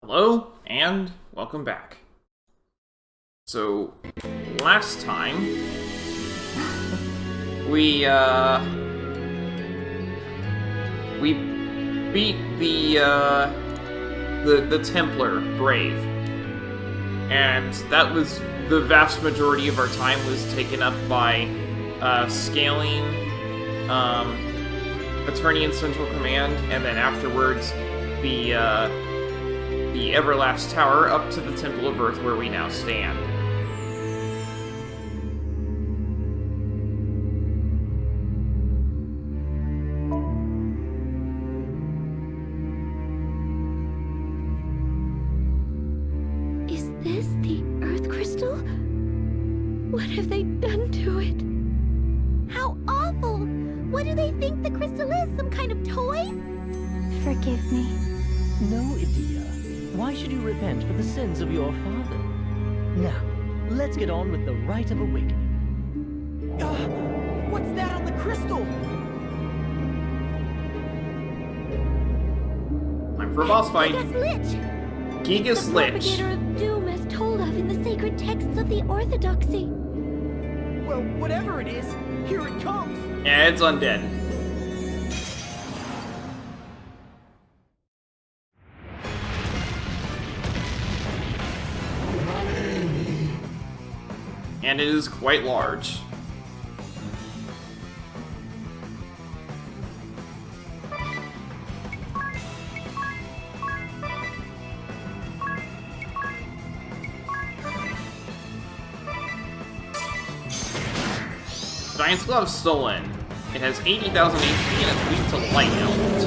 Hello, and welcome back. So, last time, we beat the Templar Brave. And that was, the vast majority of our time was taken up by, scaling, Attorney in Central Command, and then afterwards, the Everlast Tower up to the Temple of Earth where we now stand. Is this the Earth Crystal? What have they done to it? How awful! What do they think the crystal is? Some kind of toy? Forgive me. No, Idia. Why should you repent for the sins of your father? Now, let's get on with the rite of awakening. What's that on the crystal? Time for a boss fight. Gigas Lich! Gigas The Lich. propagator of doom as told of in the sacred texts of the Orthodoxy. Well, whatever it is, here it comes. Yeah, it's undead. And it is quite large. Giant Glove stolen. It has 80,000 HP and it's weak to light element.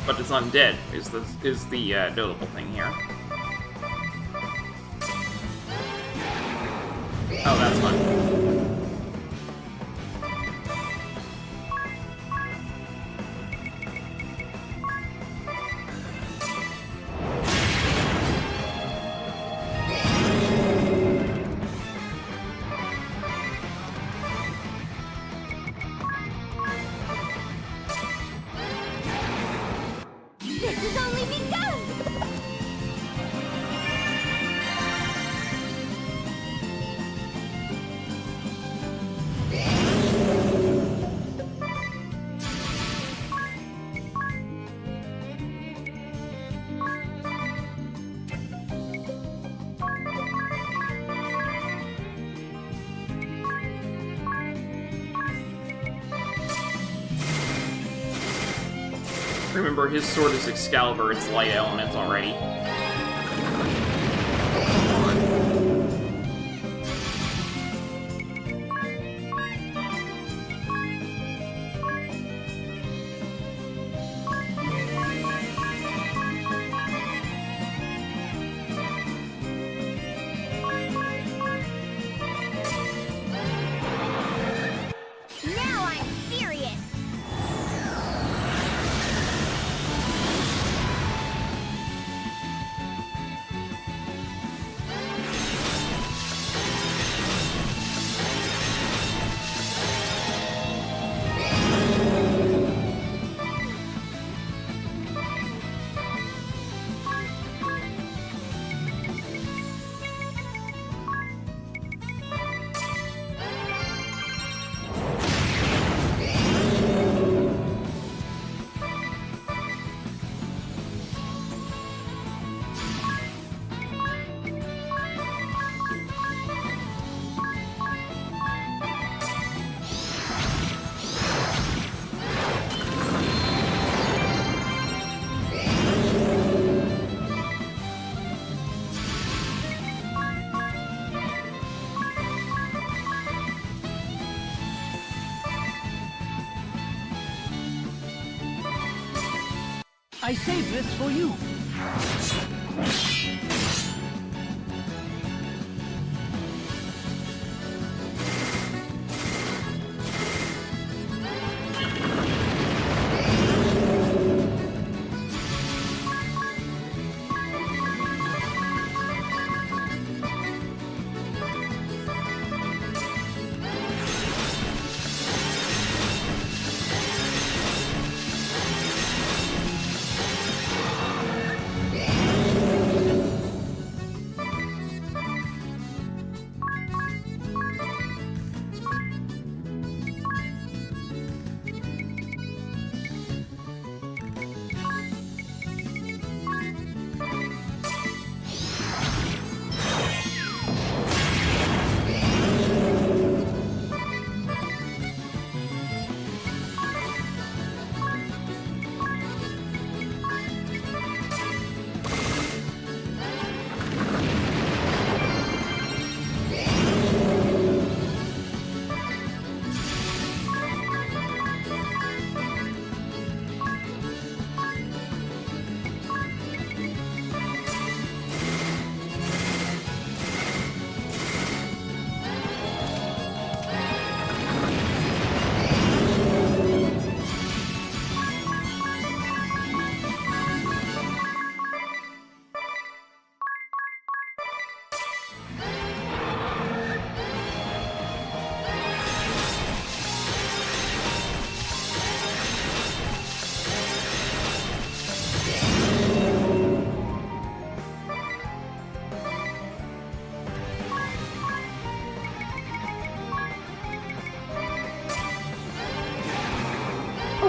But it's undead is the notable thing here. Oh, that's fun. This has only begun! Remember, his sword is Excalibur, it's light elements already. Now I'm serious! I saved this for you.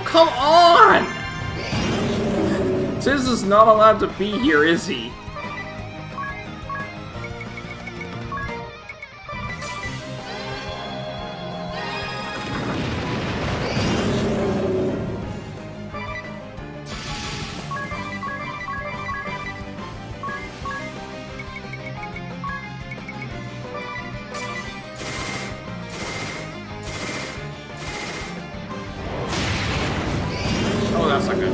Oh, come on! Tiz is not allowed to be here, is he? Oh, that's not good.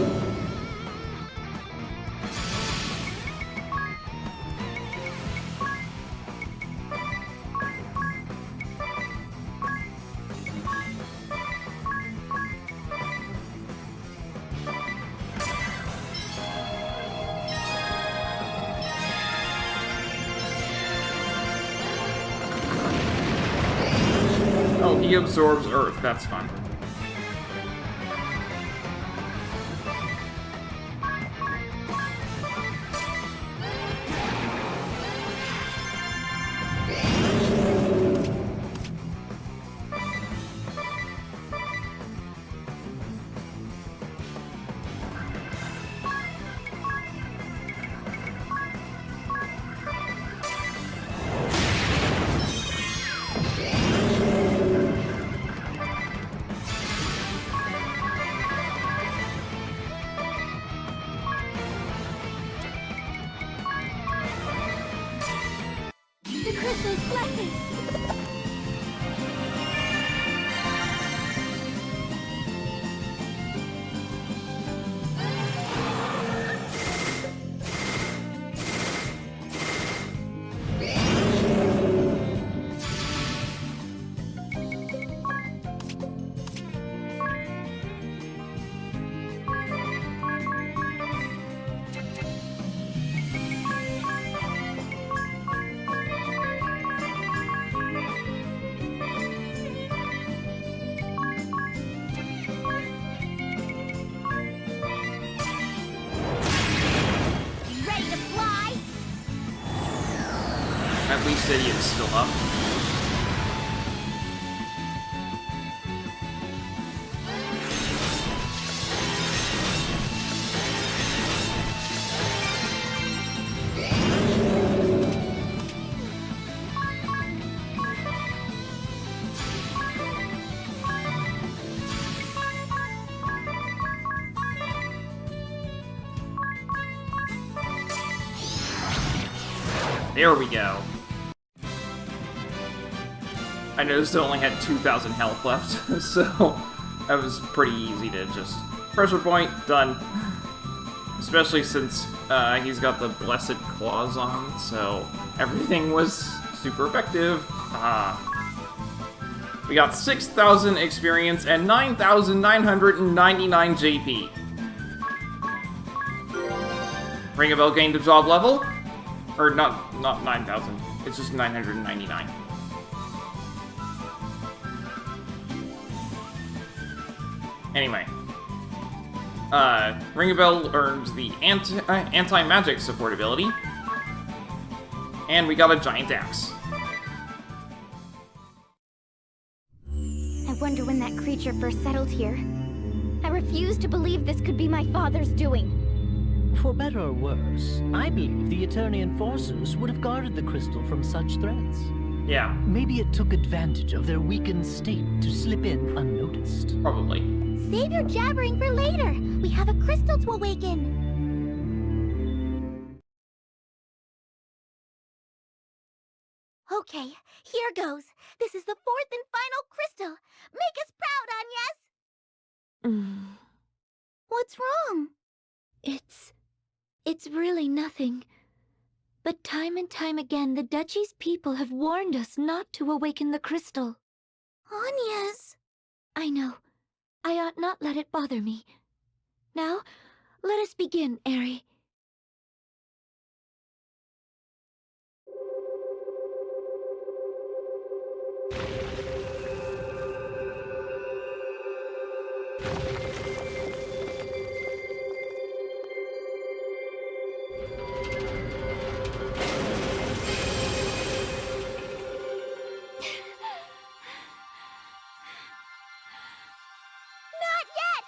Oh, he absorbs Earth. That's fun. The crystal's blessing! Ready to fly? At least Idiot's still up. There we go. I noticed I only had 2,000 health left, so that was pretty easy to just pressure point, done. Especially since he's got the Blessed Claws on, so everything was super effective. We got 6,000 experience and 9,999 JP. Ring a Bell gained a job level. Or not 9,000. It's just 999. Anyway. Ring a Bell earned the anti-magic support ability. And we got a giant axe. I wonder when that creature first settled here. I refuse to believe this could be my father's doing. For better or worse, I believe the Eternian forces would have guarded the crystal from such threats. Yeah, Maybe it took advantage of their weakened state to slip in unnoticed. probably. Save your jabbering for later. We have a crystal to awaken. Okay, here goes. This is the fourth and final crystal. Make us proud, Agnes! What's wrong? It's really nothing. But time and time again, the Duchy's people have warned us not to awaken the crystal. Agnes! I know. I ought not let it bother me. Now, let us begin, Eri. Not yet!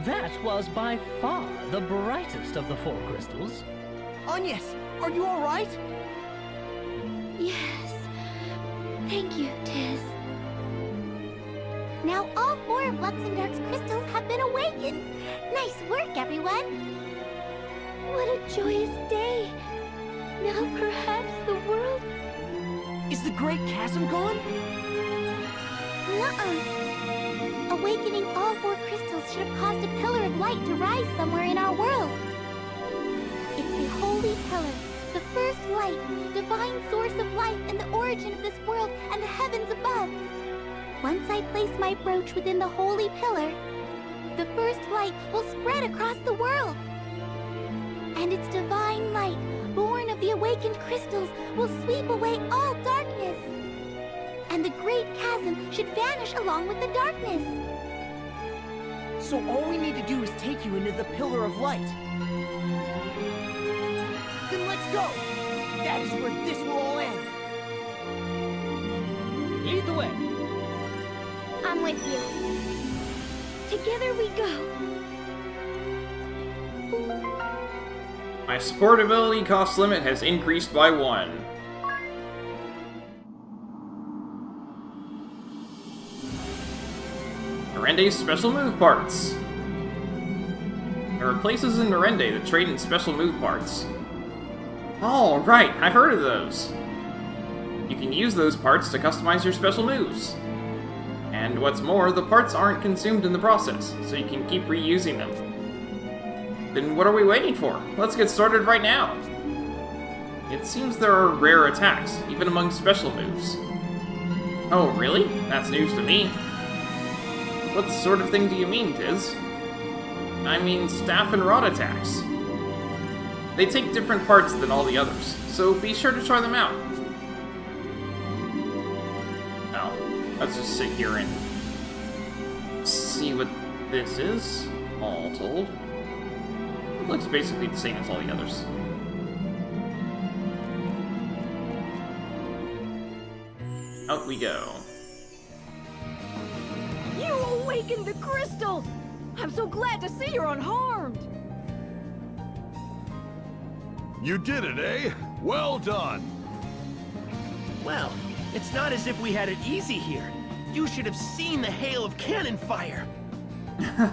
That was by far the brightest of the 4 crystals. Agnes, are you all right? Yes. Thank you, Tiz. Now all 4 of Luxembourg's crystals have been awakened. Nice work, everyone. What a joyous day. Now perhaps the world... Is the Great Chasm gone? Nuh-uh. Awakening all 4 crystals should have caused a pillar of light to rise somewhere in our world. It's the Holy Pillar, the first light, divine source of life and the origin of this world and the heavens above. Once I place my brooch within the Holy Pillar, the first light will spread across the world. And its divine light, born of the awakened crystals, will sweep away all darkness. And the Great Chasm should vanish along with the darkness. So all we need to do is take you into the Pillar of Light. Then let's go! That is where this will all end. Lead the way. I'm with you. Together we go. My supportability cost limit has increased by 1. Narende's special move parts. There are places in Narende that trade in special move parts. Oh, right, I've heard of those. You can use those parts to customize your special moves. And what's more, the parts aren't consumed in the process, so you can keep reusing them. Then what are we waiting for? Let's get started right now. It seems there are rare attacks, even among special moves. Oh, really? That's news to me. What sort of thing do you mean, Tiz? I mean staff and rod attacks. They take different parts than all the others, so be sure to try them out. Oh, let's just sit here and see what this is, all told. It looks basically the same as all the others. Out we go. You awakened the crystal! I'm so glad to see you're unharmed! You did it, eh? Well done. Well, it's not as if we had it easy here. You should have seen the hail of cannon fire.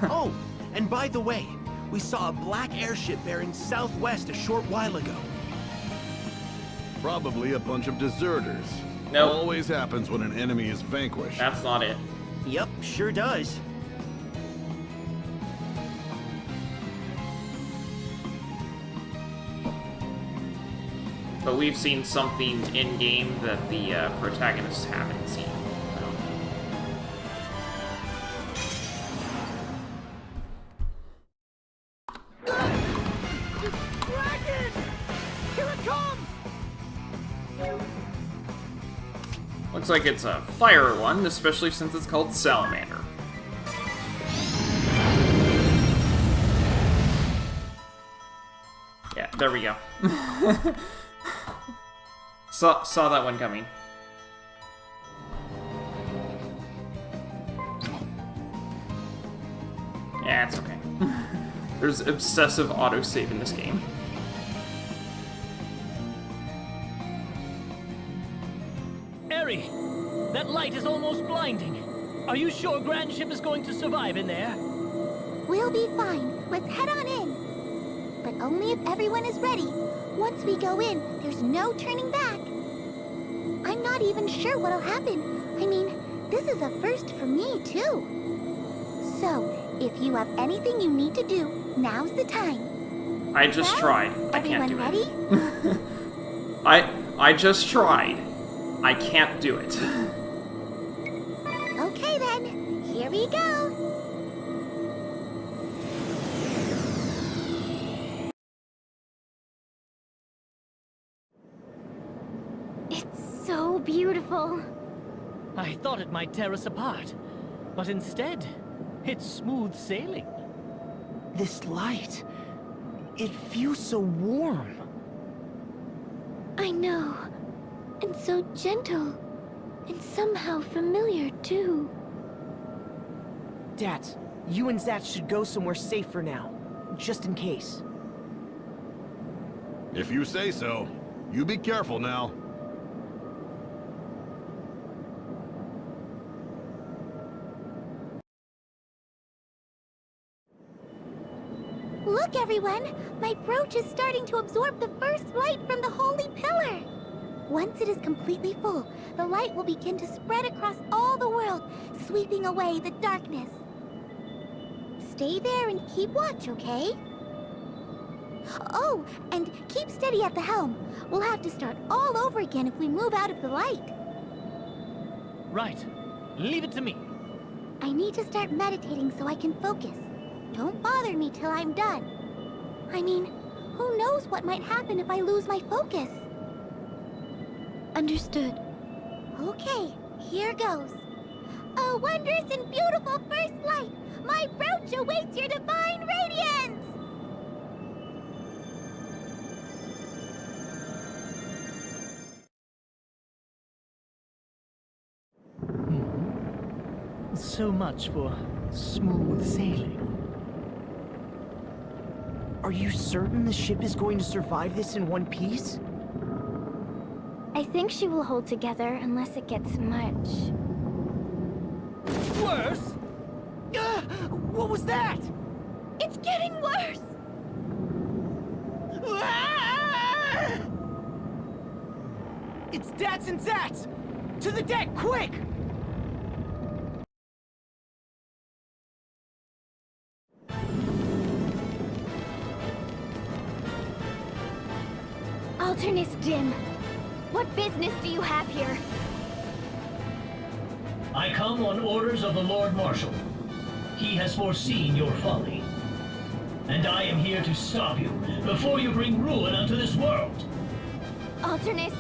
Oh, and by the way, we saw a black airship bearing southwest a short while ago. Probably a bunch of deserters. Nope. Always happens when an enemy is vanquished. That's not it. Yep, sure does. But we've seen something in-game that the protagonists haven't seen. Dragon! Here it comes! Looks like it's a fire one, especially since it's called Salamander. Yeah, there we go. Saw that one coming. Yeah, it's okay. There's obsessive autosave in this game. Eri, that light is almost blinding. Are you sure Grand Ship is going to survive in there? We'll be fine. Let's head on in. But only if everyone is ready. Once we go in, there's no turning back. I'm not even sure what'll happen. I mean, this is a first for me, too. So, if you have anything you need to do, now's the time. I just Well, tried. I can't do everyone it. I just tried. I can't do it. Okay then, here we go. It's so beautiful. I thought it might tear us apart, but instead, it's smooth sailing. This light, it feels so warm. I know. And so gentle. And somehow familiar, too. Dat, You and Zach should go somewhere safe for now, just in case. If you say so. You be careful now. Look, everyone! My brooch is starting to absorb the first light from the holy pillar! Once it is completely full, the light will begin to spread across all the world, sweeping away the darkness. Stay there and keep watch, okay? Oh, and keep steady at the helm. We'll have to start all over again if we move out of the light. Right. Leave it to me. I need to start meditating so I can focus. Don't bother me till I'm done. I mean, who knows what might happen if I lose my focus? Understood. Okay, here goes. A wondrous and beautiful first light! My brooch awaits your divine radiance! So much for smooth sailing. Are you certain the ship is going to survive this in one piece? I think she will hold together unless it gets much. Worse? What was that? It's getting worse! Ah! It's Dats and Zats! To the deck, quick! Alternus Dim, what business do you have here? I come on orders of the Lord Marshal. He has foreseen your folly. And I am here to stop you before you bring ruin unto this world. Alternus,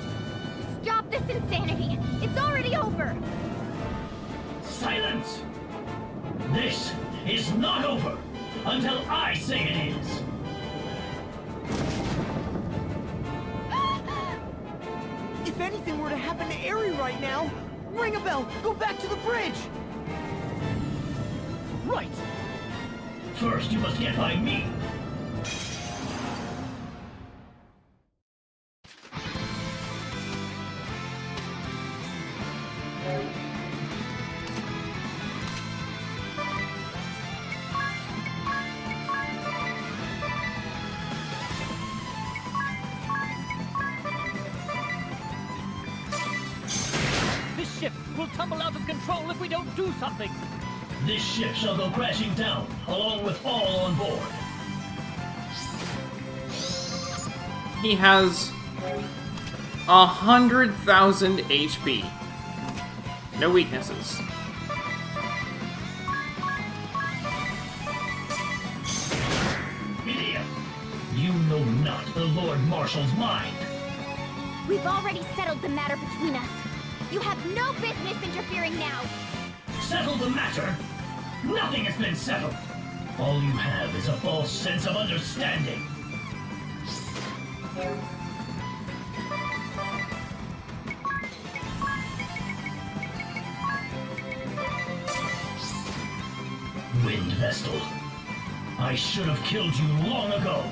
stop this insanity! It's already over! Silence! This is not over until I say it is. If anything were to happen to Eri right now, ring a bell, go back to the bridge! Right! First, you must get by me. This ship will tumble out of control if we don't do something! This ship shall go crashing down, along with all on board. He has 100,000 HP. No weaknesses. Idiot! You know not the Lord Marshal's mind. We've already settled the matter between us. You have no business interfering now! Settle the matter? Nothing has been settled. All you have is a false sense of understanding. Wind Vestal. I should have killed you long ago.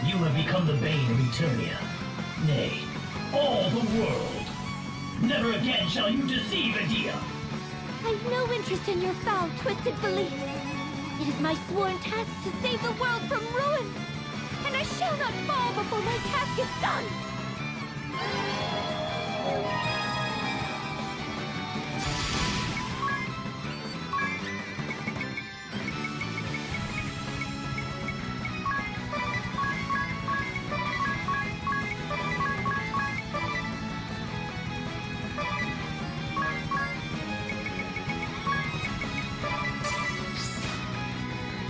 You have become the bane of Eternia. Nay, all the world. Never again shall you deceive Edea. I've no interest in your foul, twisted beliefs. It is my sworn task to save the world from ruin. And I shall not fall before my task is done!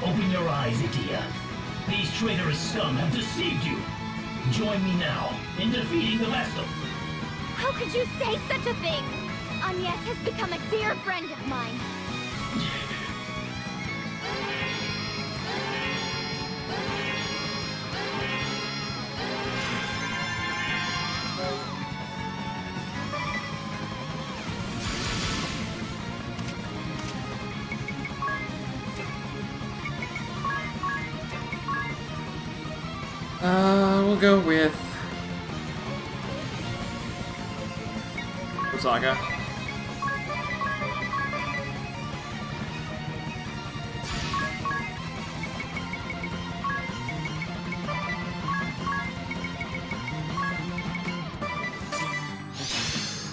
Open your eyes, Edea. These traitorous scum have deceived you. Join me now in defeating the Vestal. How could you say such a thing? Agnes has become a dear friend of mine. go with Saga.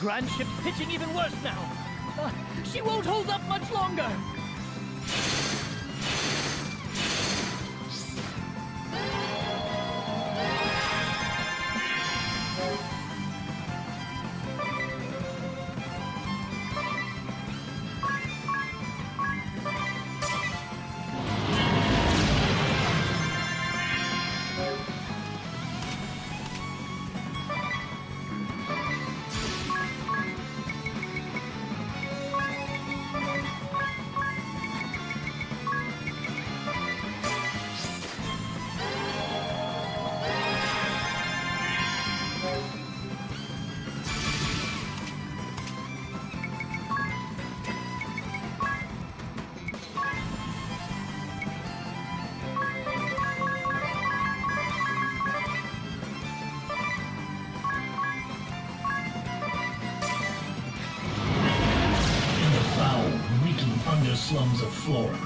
Grand ship's pitching even worse now. She won't hold up much longer. Slums of Flora.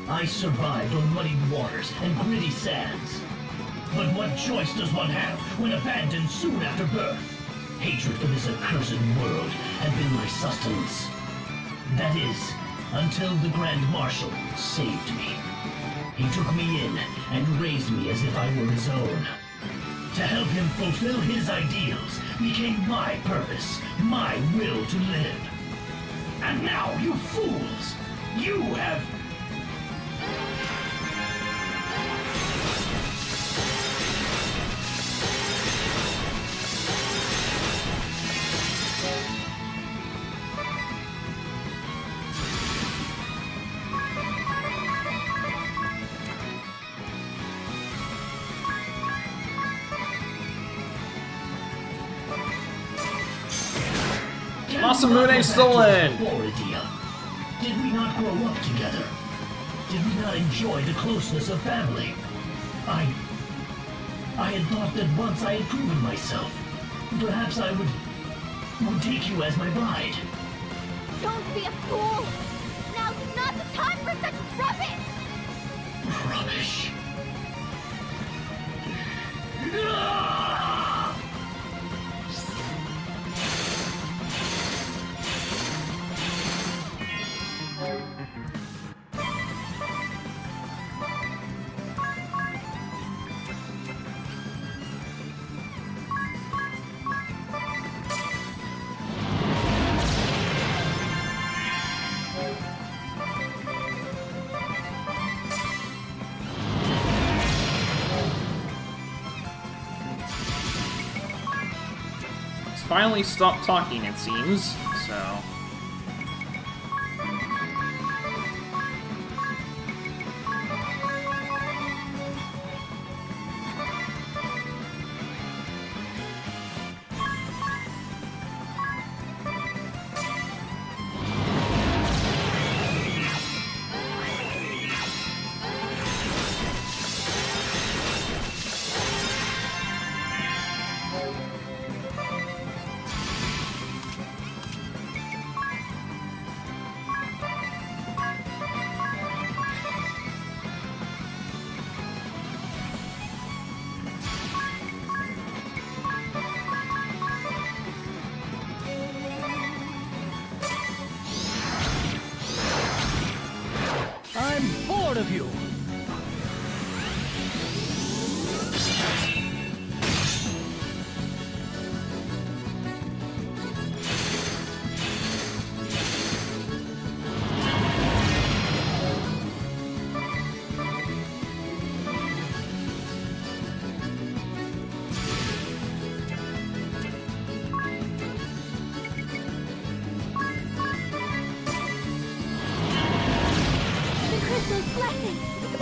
I survived on muddied waters and gritty sands. But what choice does one have when abandoned soon after birth? Hatred for this accursed world had been my sustenance. That is, until the Grand Marshal saved me. He took me in and raised me as if I were his own. To help him fulfill his ideals became my purpose, my will to live. And now, you fools! You have... Masamune stolen! Did we not grow up together? Did we not enjoy the closeness of family? I had thought that once I had proven myself, perhaps I would take you as my bride. Don't be a fool! Now's not the time for such rubbish! Rubbish. Finally stopped talking, it seems, so... I'm bored of you. The crystal's blessing!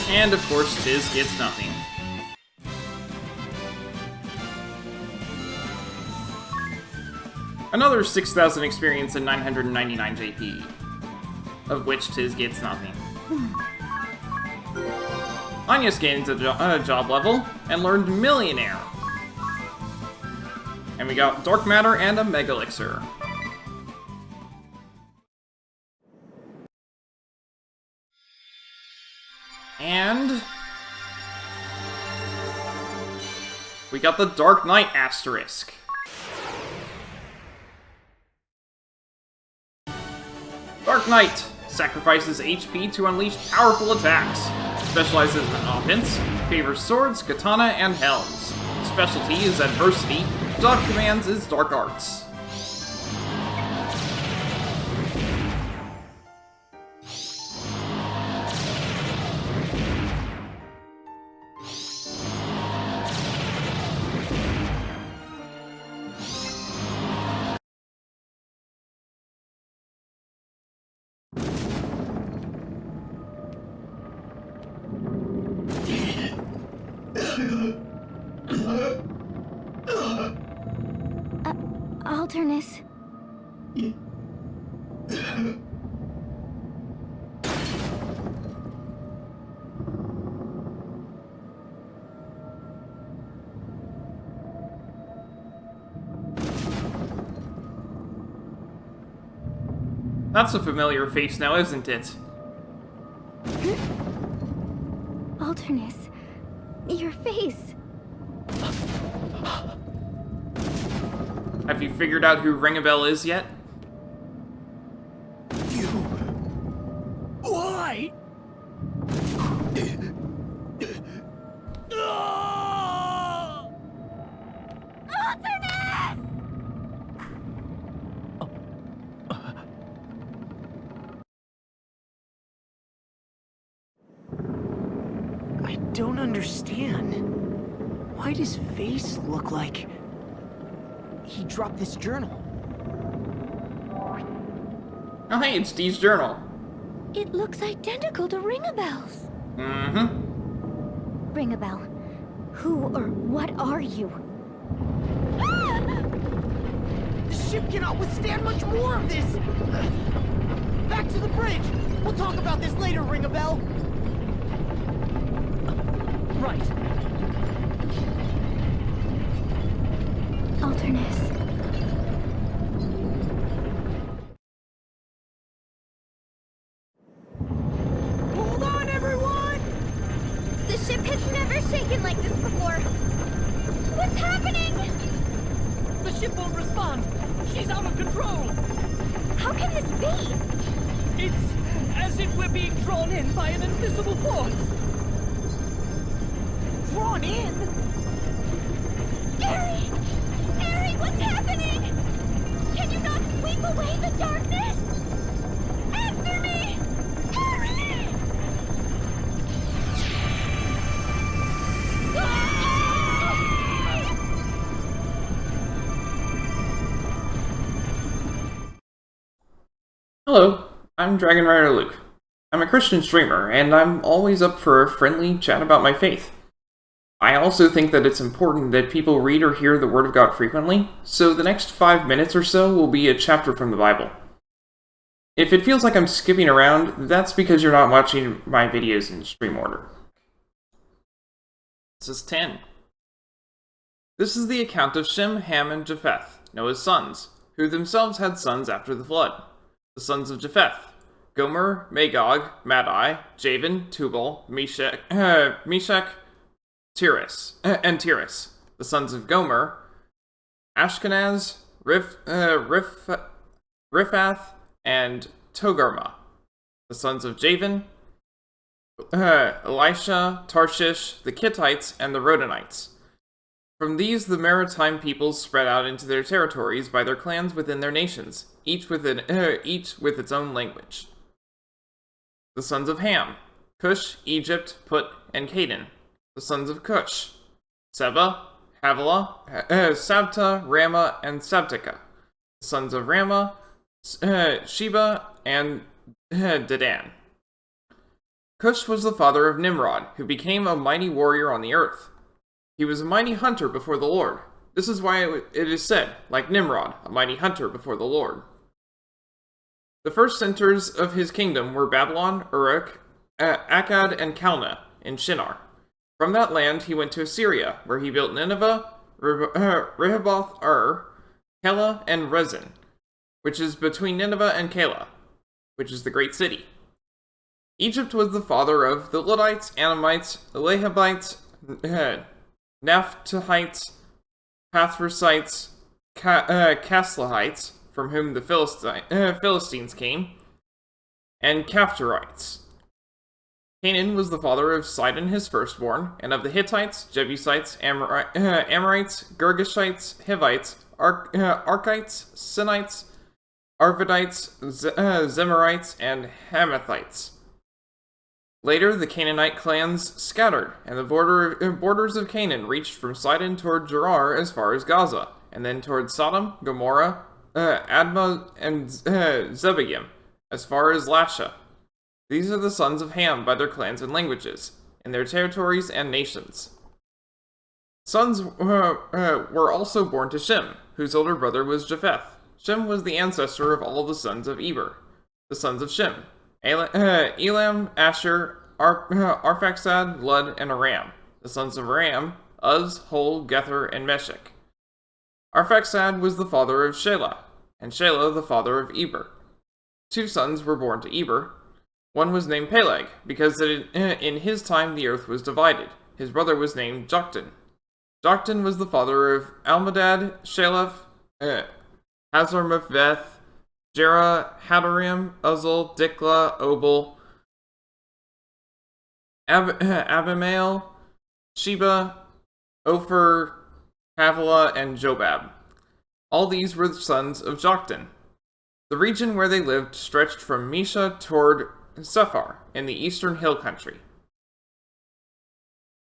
And of course, Tiz gets nothing. Another 6,000 experience and 999 JP, of which Tiz gets nothing. Anya's gained a job level and learned Millionaire. And we got Dark Matter and a Mega Elixir. And we got the Dark Knight asterisk. Dark Knight sacrifices HP to unleash powerful attacks. Specializes in offense, favors swords, katana, and helms. Specialty is adversity. Dog commands is dark arts. Alternus. That's a familiar face now, isn't it? Alternus. Your face. Have you figured out who Ring-a-Bell is yet? You... Why? I don't understand. Why does face look like... he dropped this journal? Oh hey, it's Dee's journal. It looks identical to Ring-a-Bell's. Mm-hmm. Ring-a-Bell, who or what are you? Ah! The ship cannot withstand much more of this! Back to the bridge! We'll talk about this later, Ring-a-Bell! Right. Alternus. Hold on, everyone! The ship has never shaken like this before. What's happening? The ship won't respond. She's out of control. How can this be? It's as if we're being drawn in by an invisible force. Drawn in? Eri! Eri, what's happening? Can you not sweep away the darkness? Answer me! Eri! Hello, I'm Dragon Rider Luke. I'm a Christian streamer, and I'm always up for a friendly chat about my faith. I also think that it's important that people read or hear the Word of God frequently, so the next 5 minutes or so will be a chapter from the Bible. If it feels like I'm skipping around, that's because you're not watching my videos in stream order. This is 10. This is the account of Shem, Ham, and Japheth, Noah's sons, who themselves had sons after the flood. The sons of Japheth: Gomer, Magog, Madai, Javan, Tubal, Meshach, and Tiras. The sons of Gomer: Ashkenaz, Riphath, and Togarmah. The sons of Javan: Elisha, Tarshish, the Kittites, and the Rodanites. From these, the maritime peoples spread out into their territories by their clans within their nations, each with its own language. The sons of Ham: Cush, Egypt, Put, and Canaan. The sons of Cush: Seba, Havilah, Sabta, Ramah, and Sabteka. The sons of Ramah: Sheba and Dedan. Cush was the father of Nimrod, who became a mighty warrior on the earth. He was a mighty hunter before the Lord. This is why it is said, like Nimrod, a mighty hunter before the Lord. The first centers of his kingdom were Babylon, Uruk, Akkad, and Calneh in Shinar. From that land he went to Assyria, where he built Nineveh, Rehoboth-ur, Kela, and Rezin, which is between Nineveh and Kela, which is the great city. Egypt was the father of the Ludites, Anamites, Lehabites, Naphtuhites, Pathrusites, Caslahites, from whom the Philistines came, and Caphtorites. Canaan was the father of Sidon his firstborn, and of the Hittites, Jebusites, Amorites, Girgashites, Hivites, Archites, Sinites, Arvadites, Zemarites, and Hamathites. Later, the Canaanite clans scattered, and the borders of Canaan reached from Sidon toward Gerar as far as Gaza, and then toward Sodom, Gomorrah, Admah, and Zebegim, as far as Lasha. These are the sons of Ham by their clans and languages, and their territories and nations. Sons were also born to Shem, whose older brother was Japheth. Shem was the ancestor of all the sons of Eber. The sons of Shem: Elam, Asher, Arphaxad, Lud, and Aram. The sons of Aram: Uz, Hol, Gether, and Meshech. Arphaxad was the father of Shelah, and Shelah the father of Eber. 2 sons were born to Eber. One was named Peleg, because in his time the earth was divided. His brother was named Joktan. Joktan was the father of Almodad, Sheleph, Hazarmaveth, Jerah, Hadarim, Uzal, Dikla, Obal, Abimael, Sheba, Ophir, Havilah, and Jobab. All these were the sons of Joktan. The region where they lived stretched from Mesha toward Sephar in the eastern hill country.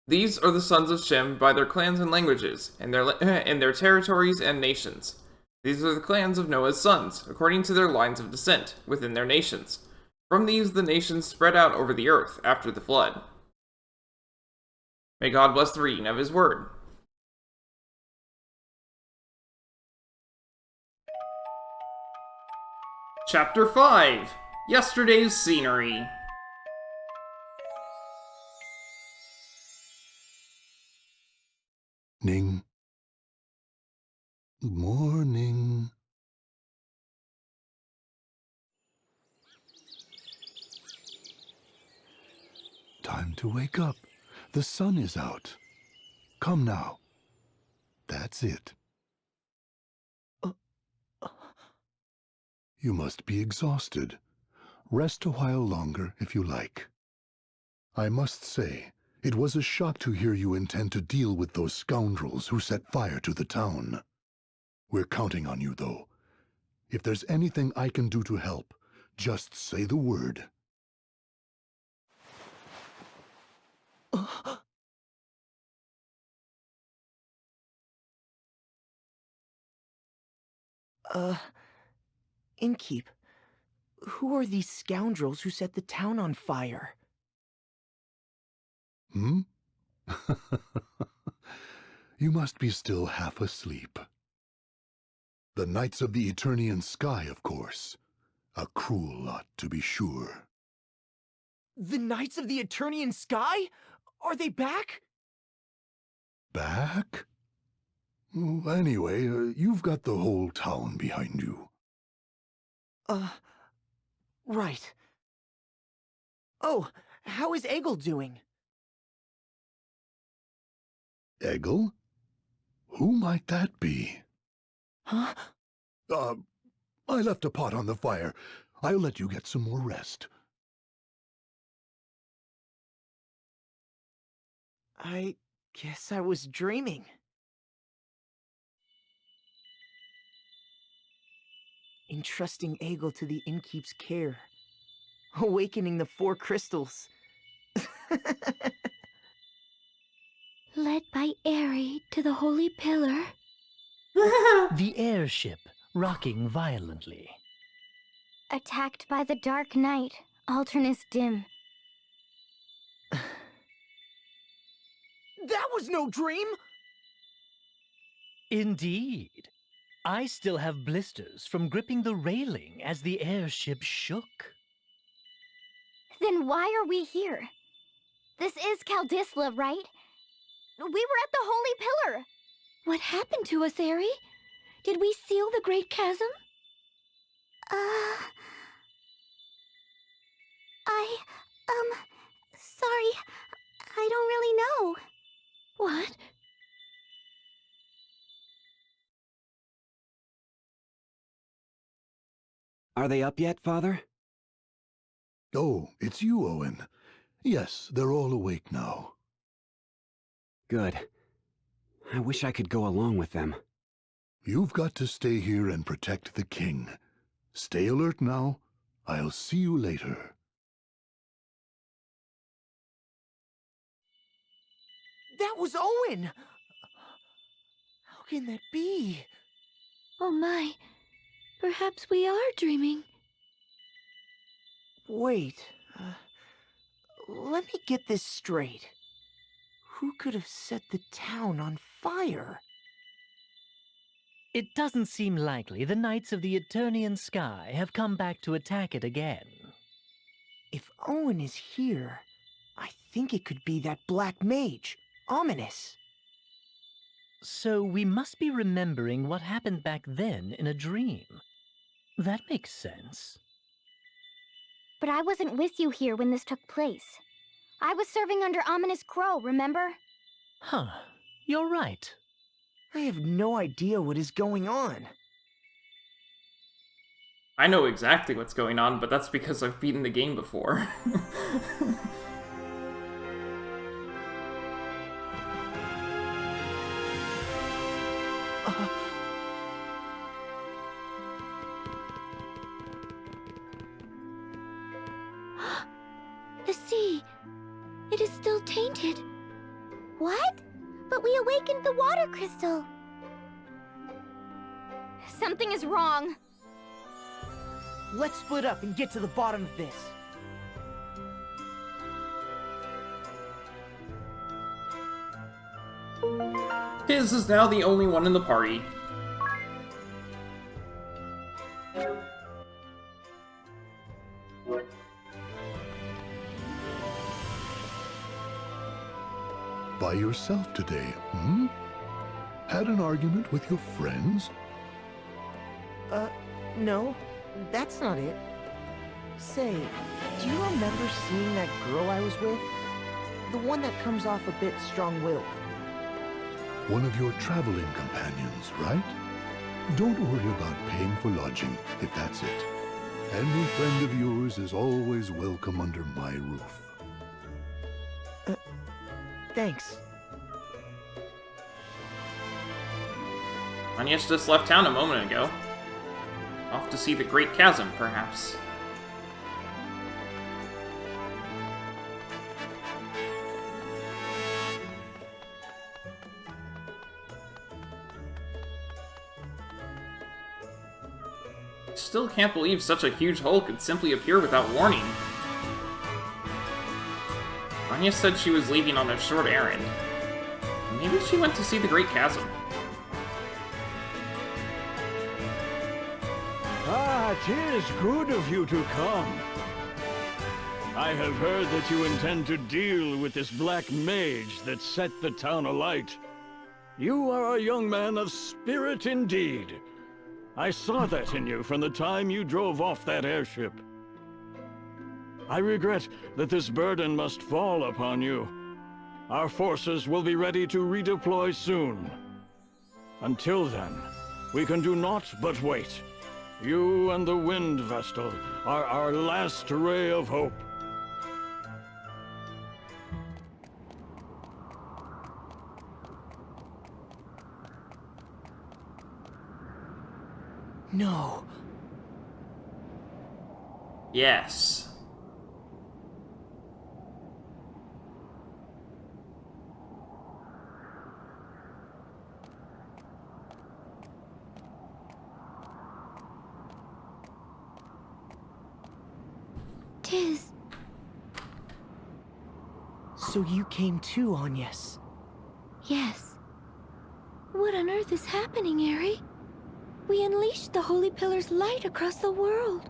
These are the sons of Shem by their clans and languages, and their territories and nations. These are the clans of Noah's sons, according to their lines of descent, within their nations. From these the nations spread out over the earth after the flood. May God bless the reading of his word. Chapter 5: Yesterday's Scenery. Ning. Morning. Time to wake up. The sun is out. Come now. That's it. You must be exhausted. Rest a while longer if you like. I must say, it was a shock to hear you intend to deal with those scoundrels who set fire to the town. We're counting on you, though. If there's anything I can do to help, just say the word. Innkeep, who are these scoundrels who set the town on fire? Hmm? You must be still half asleep. The Knights of the Eternian Sky, of course. A cruel lot, to be sure. The Knights of the Eternian Sky? Are they back? Back? Anyway, you've got the whole town behind you. Right. Oh, how is Egil doing? Egil? Who might that be? Huh? I left a pot on the fire. I'll let you get some more rest. I guess I was dreaming. Entrusting Egil to the innkeep's care. Awakening the 4 crystals. Led by Eri to the holy pillar. The airship rocking violently. Attacked by the dark night, Alternus dim. That was no dream! Indeed. I still have blisters from gripping the railing as the airship shook. Then why are we here? This is Caldisla, right? We were at the Holy Pillar. What happened to us, Aerie? Did we seal the Great Chasm? Sorry. I don't really know. What? Are they up yet, Father? Oh, it's you, Owen. Yes, they're all awake now. Good. I wish I could go along with them. You've got to stay here and protect the king. Stay alert now. I'll see you later. That was Owen! How can that be? Oh my. Perhaps we are dreaming. Wait, let me get this straight. Who could have set the town on fire? It doesn't seem likely the Knights of the Eternian Sky have come back to attack it again. If Owen is here, I think it could be that black mage, Ominous. So we must be remembering what happened back then in a dream. That makes sense. But I wasn't with you here when this took place. I was serving under Ominous Crow, remember? Huh. You're right. I have no idea what is going on. I know exactly what's going on, but that's because I've beaten the game before. The sea. It is still tainted. What? But we awakened the water crystal. Something is wrong. Let's split up and get to the bottom of this. Tiz is now the only one in the party. By yourself today, hmm? Had an argument with your friends? No, that's not it. Say, do you remember seeing that girl I was with? The one that comes off a bit strong-willed. One of your traveling companions, right? Don't worry about paying for lodging, if that's it. Any friend of yours is always welcome under my roof. Thanks. Agnes just left town a moment ago. Off to see the Great Chasm, perhaps. Still can't believe such a huge hole could simply appear without warning. Anya said she was leaving on a short errand. Maybe she went to see the Great Chasm. Ah, 'tis good of you to come. I have heard that you intend to deal with this black mage that set the town alight. You are a young man of spirit indeed. I saw that in you from the time you drove off that airship. I regret that this burden must fall upon you. Our forces will be ready to redeploy soon. Until then, we can do naught but wait. You and the Wind Vestal are our last ray of hope. No. Yes. Tiz. So you came too, Agnes. Yes. What on earth is happening, Eri? We unleashed the Holy Pillar's light across the world.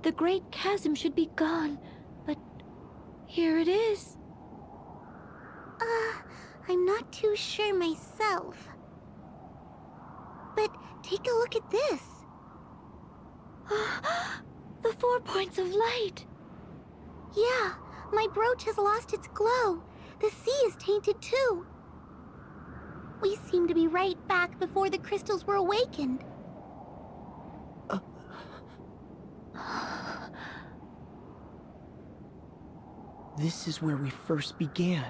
The Great Chasm should be gone, but here it is. I'm not too sure myself. But take a look at this. The 4 points of light. Yeah, my brooch has lost its glow. The sea is tainted too. We seem to be right back before the crystals were awakened. This is where we first began.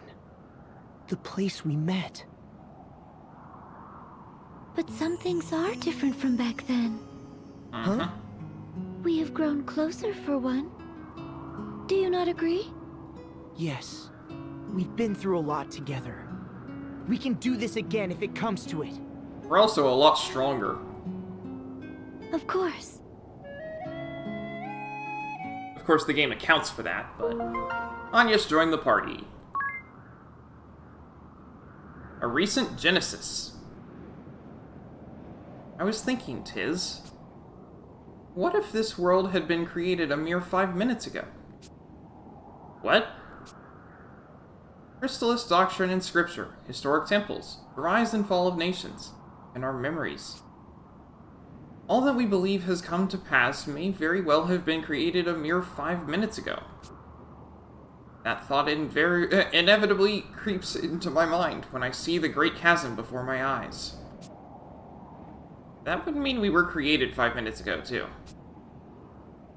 The place we met. But some things are different from back then. Huh? We have grown closer for one. Do you not agree? Yes. We've been through a lot together. We can do this again if it comes to it. We're also a lot stronger. Of course. Of course, the game accounts for that, but Agnes joined the party. A recent genesis. I was thinking, Tiz, what if this world had been created a mere 5 minutes ago? What? Crystalist doctrine and scripture, historic temples, the rise and fall of nations, and our memories. All that we believe has come to pass may very well have been created a mere 5 minutes ago. That thought inevitably creeps into my mind when I see the Great Chasm before my eyes. That would mean we were created 5 minutes ago, too.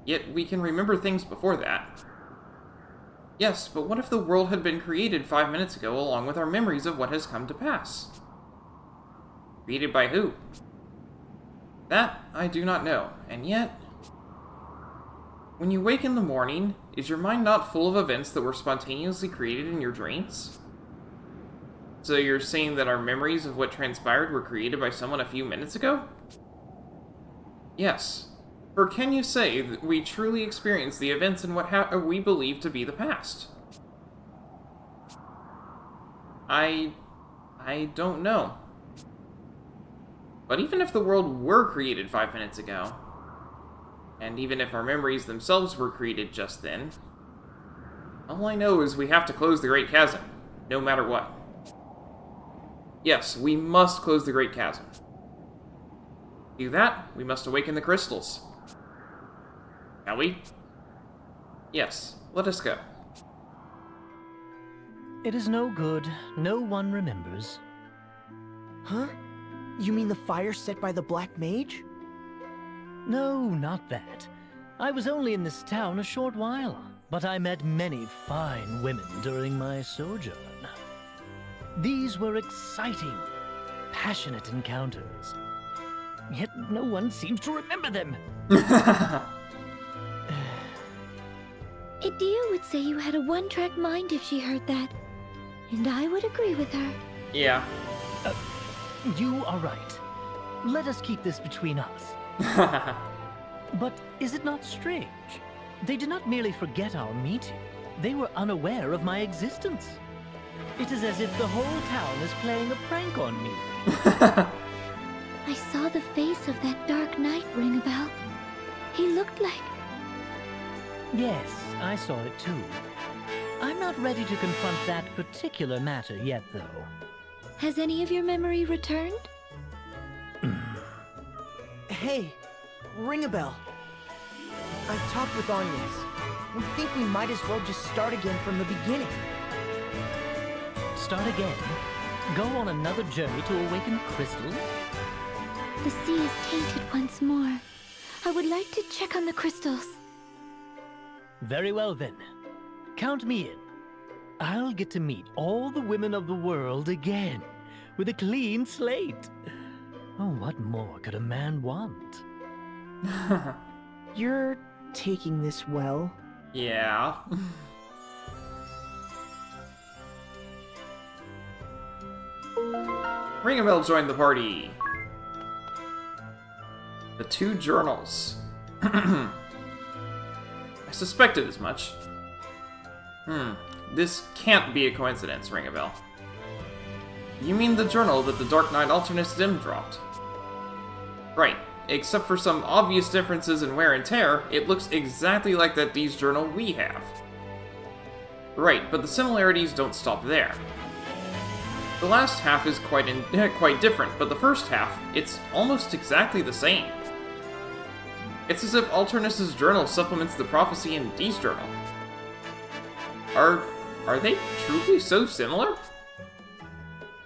Yet we can remember things before that. Yes, but what if the world had been created 5 minutes ago along with our memories of what has come to pass? Created by who? That I do not know, and yet... When you wake in the morning, is your mind not full of events that were spontaneously created in your dreams? So you're saying that our memories of what transpired were created by someone a few minutes ago? Yes. For can you say that we truly experienced the events in what we believe to be the past? I don't know. But even if the world were created 5 minutes ago, and even if our memories themselves were created just then, all I know is we have to close the Great Chasm, no matter what. Yes, we must close the Great Chasm. To do that, we must awaken the crystals. Shall we? Yes, let us go. It is no good. No one remembers. Huh? You mean the fire set by the Black Mage? No, not that. I was only in this town a short while, but I met many fine women during my sojourn. These were exciting, passionate encounters. Yet no one seems to remember them. Idia would say you had a one-track mind if she heard that. And I would agree with her. Yeah. You are right. Let us keep this between us. But is it not strange? They did not merely forget our meeting. They were unaware of my existence. It is as if the whole town is playing a prank on me. I saw the face of that dark knight ring a bell. He looked like... Yes, I saw it too. I'm not ready to confront that particular matter yet, though. Has any of your memory returned? Hey, ring a bell. I've talked with Agnes. We think we might as well just start again from the beginning. Start again? Go on another journey to awaken crystals? The sea is tainted once more. I would like to check on the crystals. Very well then. Count me in. I'll get to meet all the women of the world again, with a clean slate. Oh, what more could a man want? You're taking this well. Yeah. Ringabel joined the party. The 2 journals. I suspected as much. This can't be a coincidence, ring a bell. You mean the journal that the Dark Knight Alternus Dim dropped? Right. Except for some obvious differences in wear and tear, it looks exactly like that D's journal we have. Right, but the similarities don't stop there. The last half is quite different, but the first half, it's almost exactly the same. It's as if Alternus's journal supplements the prophecy in D's journal. Are they truly so similar?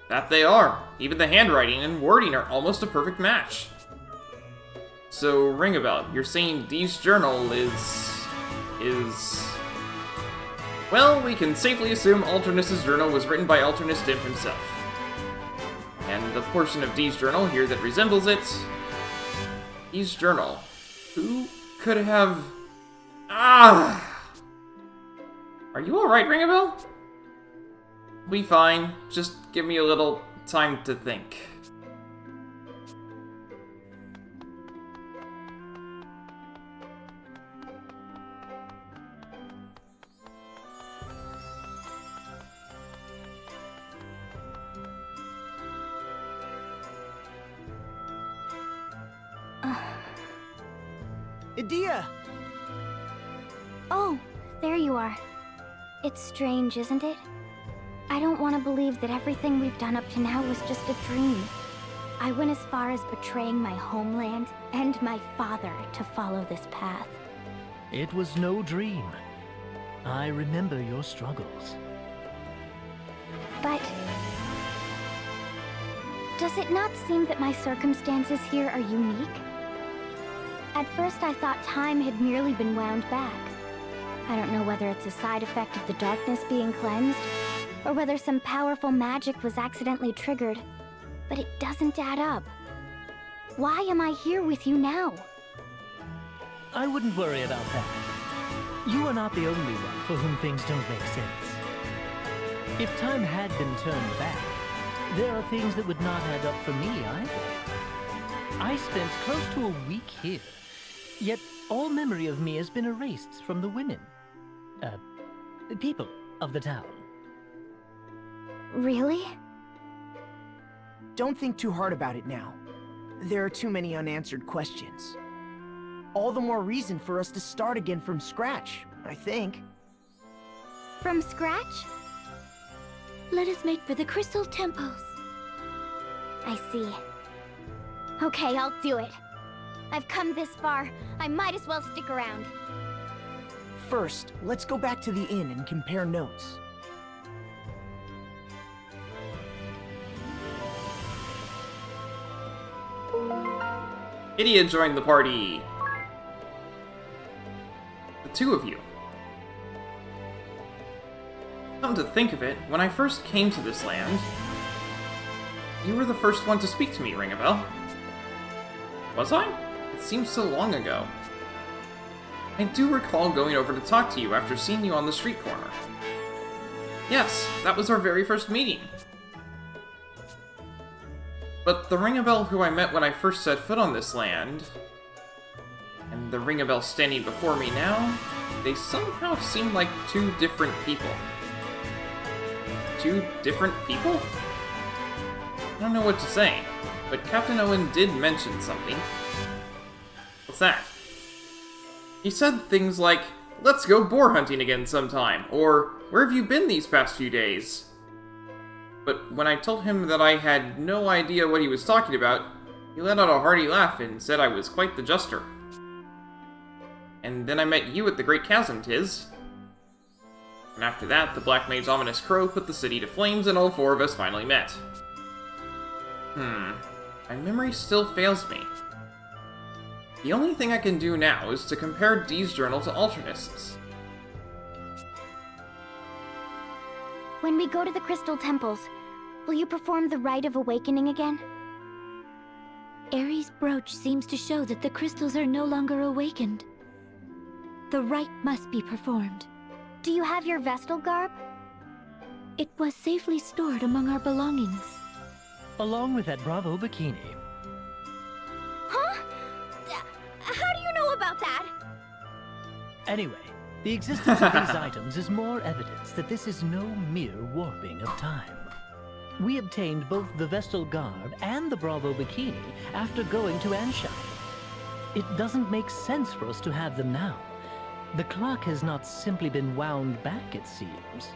That they are. Even the handwriting and wording are almost a perfect match. So, ring a bell. You're saying D's journal is... Well, we can safely assume Alternus's journal was written by Alternus Dim himself. And the portion of D's journal here that resembles it... D's journal. Who could have... Are you alright, ring a bell? Be fine. Just give me a little time to think. Idea! Oh, there you are. It's strange, isn't it? I don't want to believe that everything we've done up to now was just a dream. I went as far as betraying my homeland and my father to follow this path. It was no dream. I remember your struggles. But... does it not seem that my circumstances here are unique? At first I thought time had merely been wound back. I don't know whether it's a side effect of the darkness being cleansed, or whether some powerful magic was accidentally triggered, but it doesn't add up. Why am I here with you now? I wouldn't worry about that. You are not the only one for whom things don't make sense. If time had been turned back, there are things that would not add up for me either. I spent close to a week here, yet all memory of me has been erased from the women. People of the town. Really? Don't think too hard about it now. There are too many unanswered questions. All the more reason for us to start again from scratch, I think. From scratch? Let us make for the Crystal Temples. I see. Okay, I'll do it. I've come this far. I might as well stick around. First, let's go back to the inn and compare notes. Idiot joined the party. The two of you. Come to think of it, when I first came to this land, you were the first one to speak to me, ring a bell. Was I? It seems so long ago. I do recall going over to talk to you after seeing you on the street corner. Yes, that was our very first meeting. But the ring-a-bell who I met when I first set foot on this land, and the ring-a-bell standing before me now, they somehow seem like two different people. Two different people? I don't know what to say, but Captain Owen did mention something. What's that? He said things like, "Let's go boar hunting again sometime," or, "Where have you been these past few days?" But when I told him that I had no idea what he was talking about, he let out a hearty laugh and said I was quite the jester. And then I met you at the Great Chasm, 'tis. And after that, the Black Mage's ominous crow put the city to flames and all four of us finally met. My memory still fails me. The only thing I can do now is to compare D's journal to Alternus's. When we go to the Crystal Temples, will you perform the Rite of Awakening again? Ares' brooch seems to show that the crystals are no longer awakened. The rite must be performed. Do you have your Vestal garb? It was safely stored among our belongings. Along with that Bravo bikini. Huh? How do you know about that? Anyway, The existence of these items is more evidence that this is no mere warping of time. We obtained both the Vestal Guard and the Bravo Bikini after going to Anshan. It doesn't make sense for us to have them now. The clock has not simply been wound back, it seems.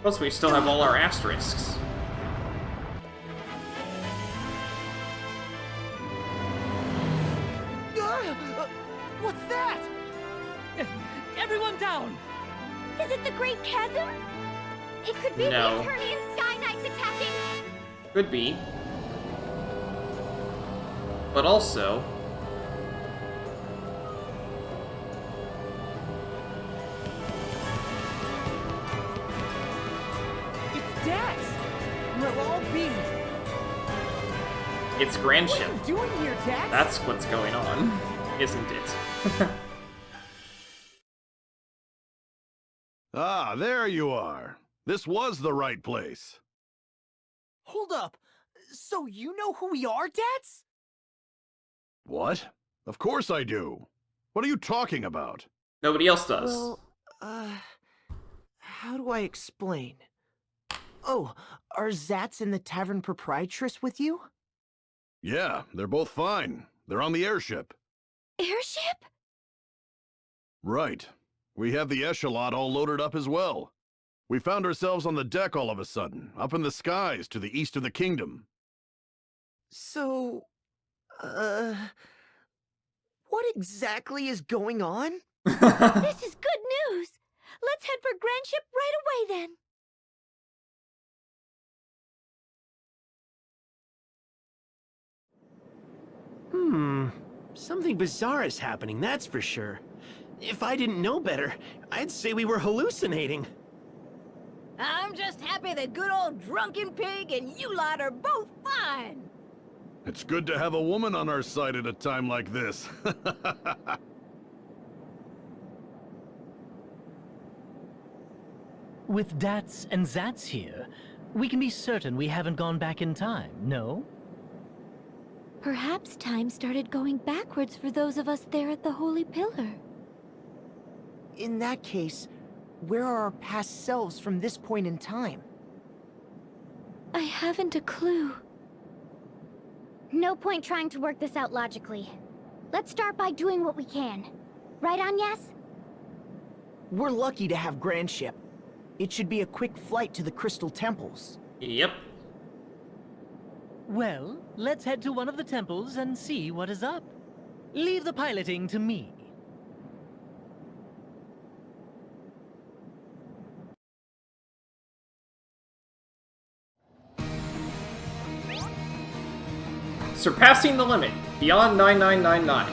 Plus, we still have all our asterisks. What's that? Everyone down! Is it the Great Chasm? It could be No. the Eternian Sky Knights attacking! Could be. But also... It's Dax! We'll all be. it's Grand What Ship. are you doing here, Dax? That's what's going on, isn't it? Ah, there you are. This was the right place. Hold up. So you know who we are, Dax? What? Of course I do. What are you talking about? Nobody else does. Well, how do I explain? Oh, are Zats and the Tavern Proprietress with you? Yeah, they're both fine. They're on the airship. Airship? Right. We have the echelon all loaded up as well. We found ourselves on the deck all of a sudden, up in the skies to the east of the kingdom. So, what exactly is going on? This is good news! Let's head for Grand Ship right away, then. Something bizarre is happening, that's for sure. If I didn't know better, I'd say we were hallucinating. I'm just happy the good old drunken pig and you lot are both fine. It's good to have a woman on our side at a time like this. With Dats and Zats here, we can be certain we haven't gone back in time, no? Perhaps time started going backwards for those of us there at the Holy Pillar. In that case, where are our past selves from this point in time? I haven't a clue. No point trying to work this out logically. Let's start by doing what we can. Right, Agnes? We're lucky to have Grand Ship. It should be a quick flight to the Crystal Temples. Yep. Well, let's head to one of the temples and see what is up. Leave the piloting to me. Surpassing the limit, beyond 9999.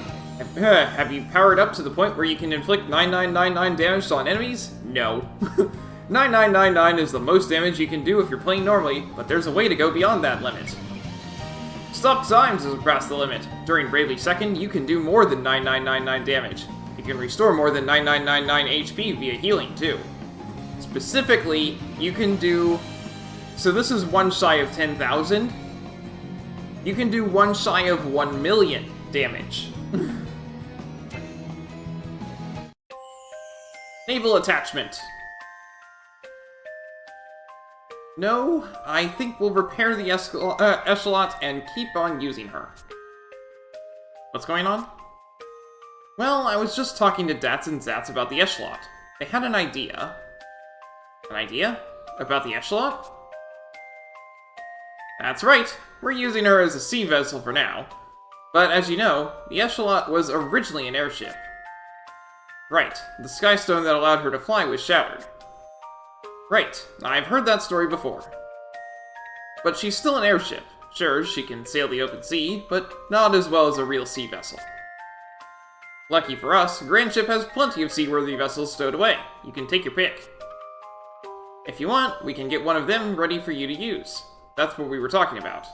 Have you powered up to the point where you can inflict 9999 damage on enemies? No. 9999 is the most damage you can do if you're playing normally, but there's a way to go beyond that limit. Stop times has surpassed the limit. During Bravely Second, you can do more than 9999 damage. You can restore more than 9999 HP via healing, too. Specifically, you can do... So this is one shy of 10,000. You can do one shy of 1 million damage. Naval attachment. No, I think we'll repair the Echelot and keep on using her. What's going on? Well, I was just talking to Dats and Zats about the Echelot. They had an idea. An idea? About the Echelot? That's right, we're using her as a sea vessel for now. But as you know, the Echelot was originally an airship. Right, the skystone that allowed her to fly was shattered. Right, I've heard that story before. But she's still an airship. Sure, she can sail the open sea, but not as well as a real sea vessel. Lucky for us, Grand Ship has plenty of seaworthy vessels stowed away. You can take your pick. If you want, we can get one of them ready for you to use. That's what we were talking about.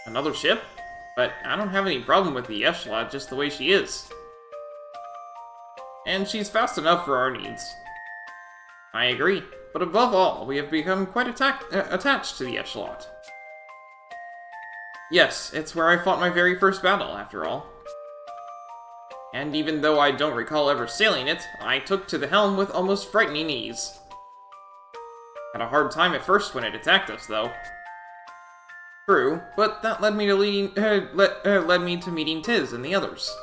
Another ship? But I don't have any problem with the Echelot just the way she is. And she's fast enough for our needs. I agree, but above all, we have become quite attached to the Echelot. Yes, it's where I fought my very first battle, after all. And even though I don't recall ever sailing it, I took to the helm with almost frightening ease. Had a hard time at first when it attacked us, though. True, but that led me to meeting Tiz and the others.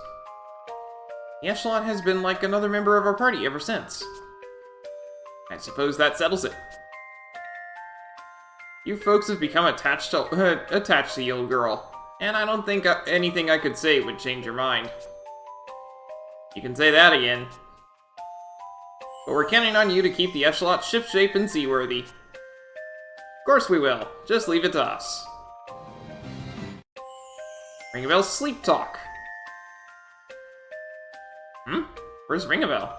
The Echelon has been like another member of our party ever since. I suppose that settles it. You folks have become attached to the old girl, and I don't think anything I could say would change your mind. You can say that again. But we're counting on you to keep the Echelon shipshape and seaworthy. Of course we will. Just leave it to us. Ringabell's sleep talk. Where's Ringabell?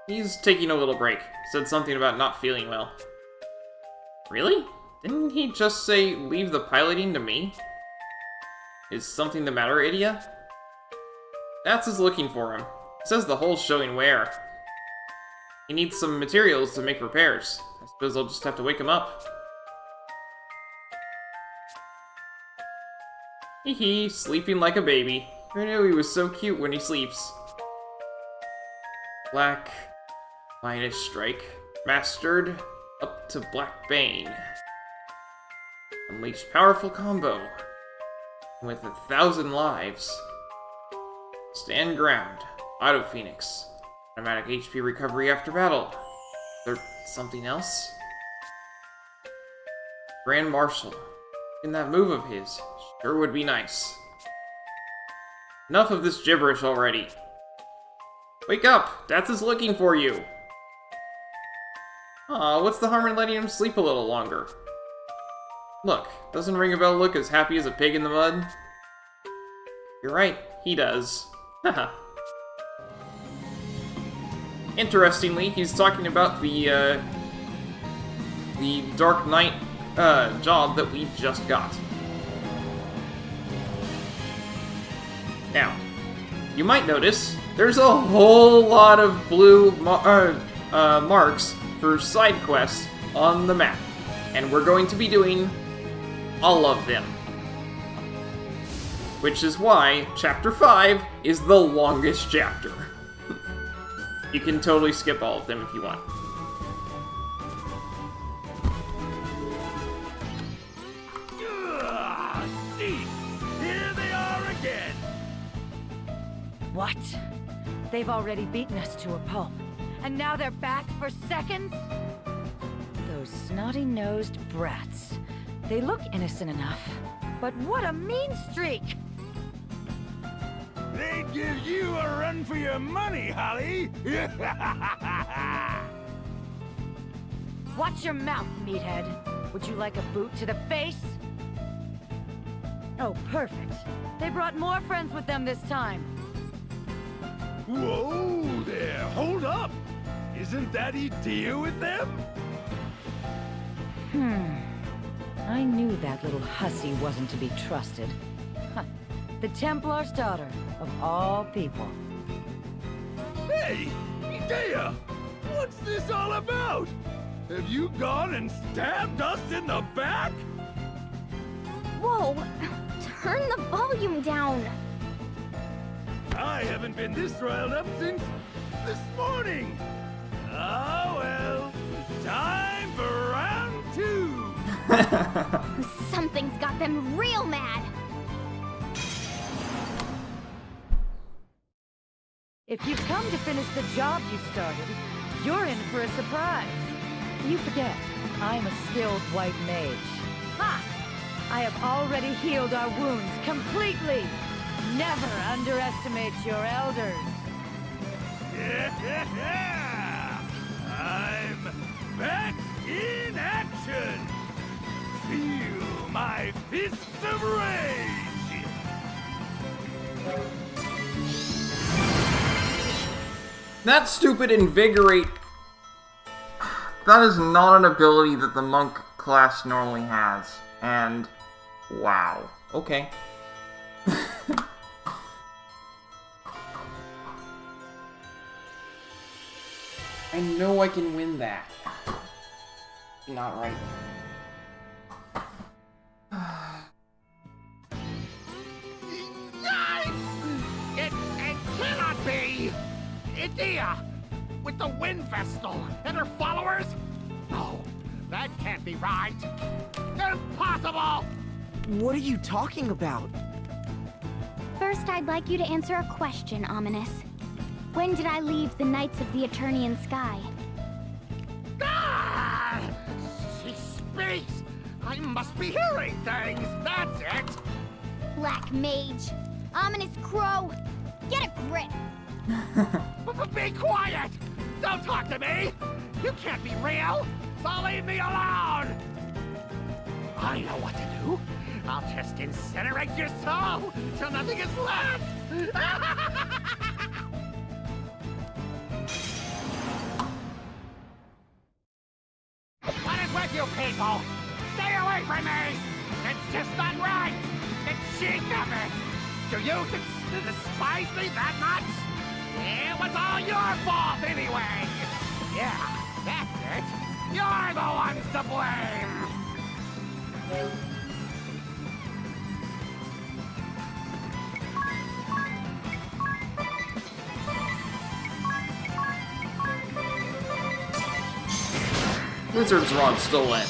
He's taking a little break. Said something about not feeling well. Really? Didn't he just say, leave the piloting to me? Is something the matter, Idia? That's is looking for him. Says the hull's showing wear. He needs some materials to make repairs. I suppose I'll just have to wake him up. Hee, sleeping like a baby. Who knew he was so cute when he sleeps? Black, minus strike, mastered, up to Black Bane. Unleash powerful combo. With 1,000 lives. Stand ground, Auto Phoenix. Automatic HP recovery after battle. Is there something else? Grand Marshal. In that move of his, sure would be nice. Enough of this gibberish already. Wake up! Dats is looking for you! Aw, what's the harm in letting him sleep a little longer? Look, doesn't Ringabell look as happy as a pig in the mud? You're right, he does. Haha. Interestingly, he's talking about the Dark Knight job that we just got. Now, you might notice there's a whole lot of blue marks for side quests on the map, and we're going to be doing all of them. Which is why Chapter 5 is the longest chapter. You can totally skip all of them if you want. See, here they are again. What? They've already beaten us to a pulp, and now they're back for seconds? Those snotty-nosed brats. They look innocent enough, but what a mean streak! They'd give you a run for your money, Holly! Watch your mouth, meathead. Would you like a boot to the face? Oh, perfect. They brought more friends with them this time. Whoa there, hold up! Isn't that Idia with them? I knew that little hussy wasn't to be trusted. Huh. The Templar's daughter, of all people. Hey, Idia! What's this all about? Have you gone and stabbed us in the back? Whoa! Turn the volume down! I haven't been this riled up since this morning! Oh well, time for round 2! Something's got them real mad! If you've come to finish the job you started, you're in for a surprise. You forget, I'm a skilled white mage. Ha! I have already healed our wounds completely. Never underestimate your elders. Yeah! I'm back in action! Feel my fists of rage! That stupid invigorate. That is not an ability that the monk class normally has. And wow. Okay. I know I can win that. Not right. It's idea! With the Wind Vestal and her followers? No, that can't be right. Impossible! What are you talking about? First, I'd like you to answer a question, Ominous. When did I leave the Knights of the Eternian Sky? Ah! She speaks! I must be hearing things, that's it! Black Mage. Ominous Crow. Get a grip. Be quiet! Don't talk to me! You can't be real! So leave me alone! I know what to do. I'll just incinerate your soul till nothing is left! What is with you people? Stay away from me! It's just not right! It's cheek of it! Do you despise me that much? It was all your fault anyway! Yeah, that's it! You're the ones to blame! Wizard's Rod still in.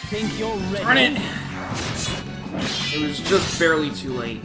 Think you're ready? Darn it! It was just barely too late.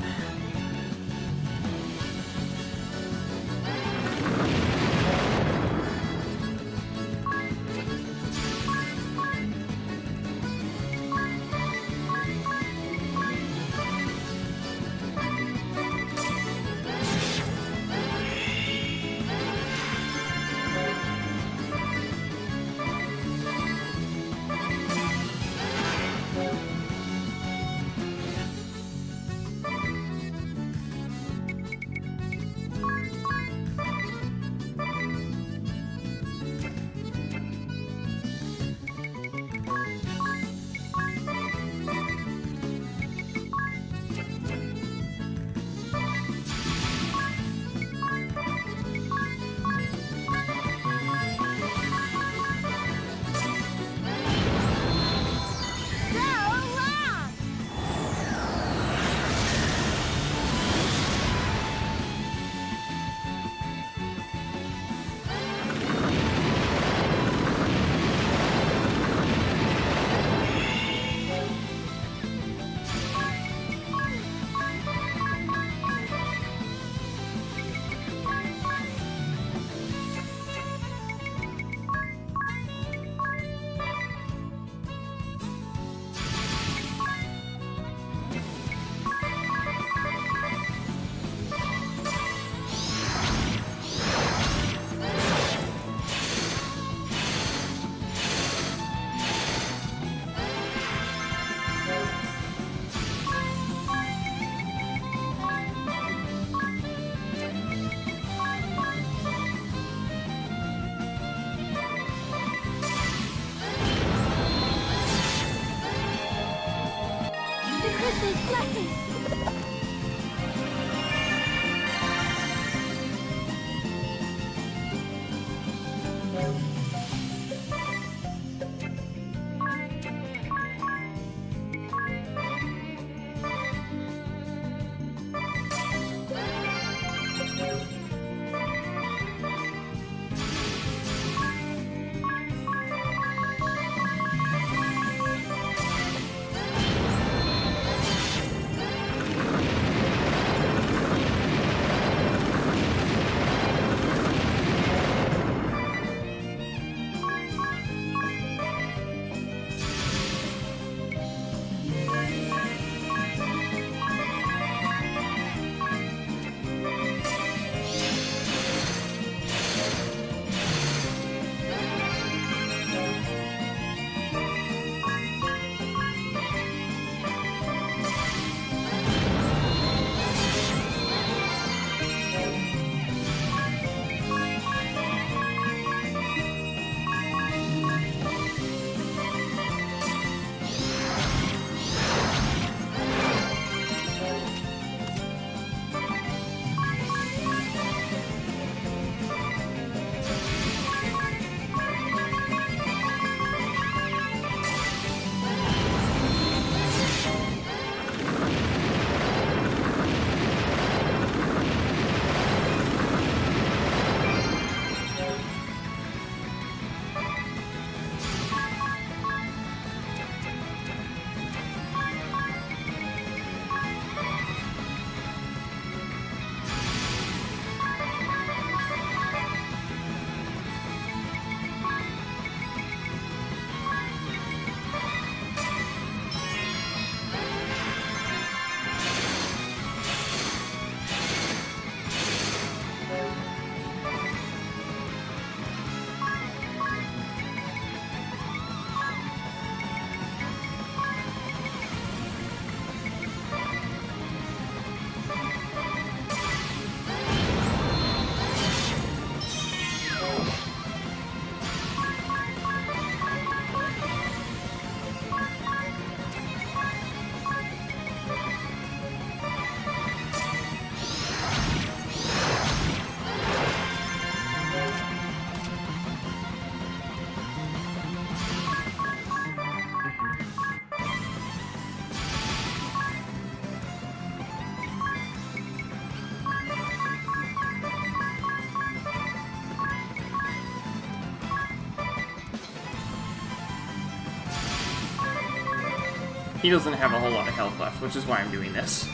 He doesn't have a whole lot of health left, which is why I'm doing this.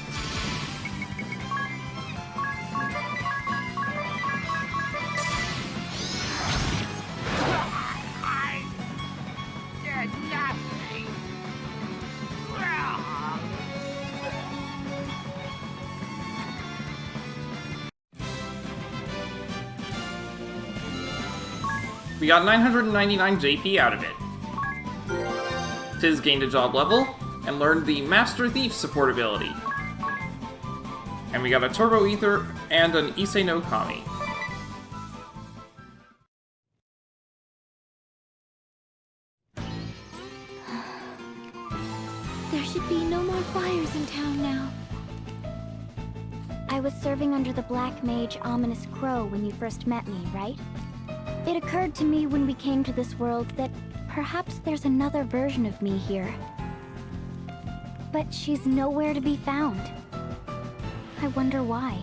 I did nothing. We got 999 JP out of it. Tiz gained a job level and learned the Master Thief support ability. And we got a Turbo Ether and an Issei no Kami. There should be no more fires in town now. I was serving under the Black Mage Ominous Crow when you first met me, right? It occurred to me when we came to this world that perhaps there's another version of me here. But she's nowhere to be found. I wonder why.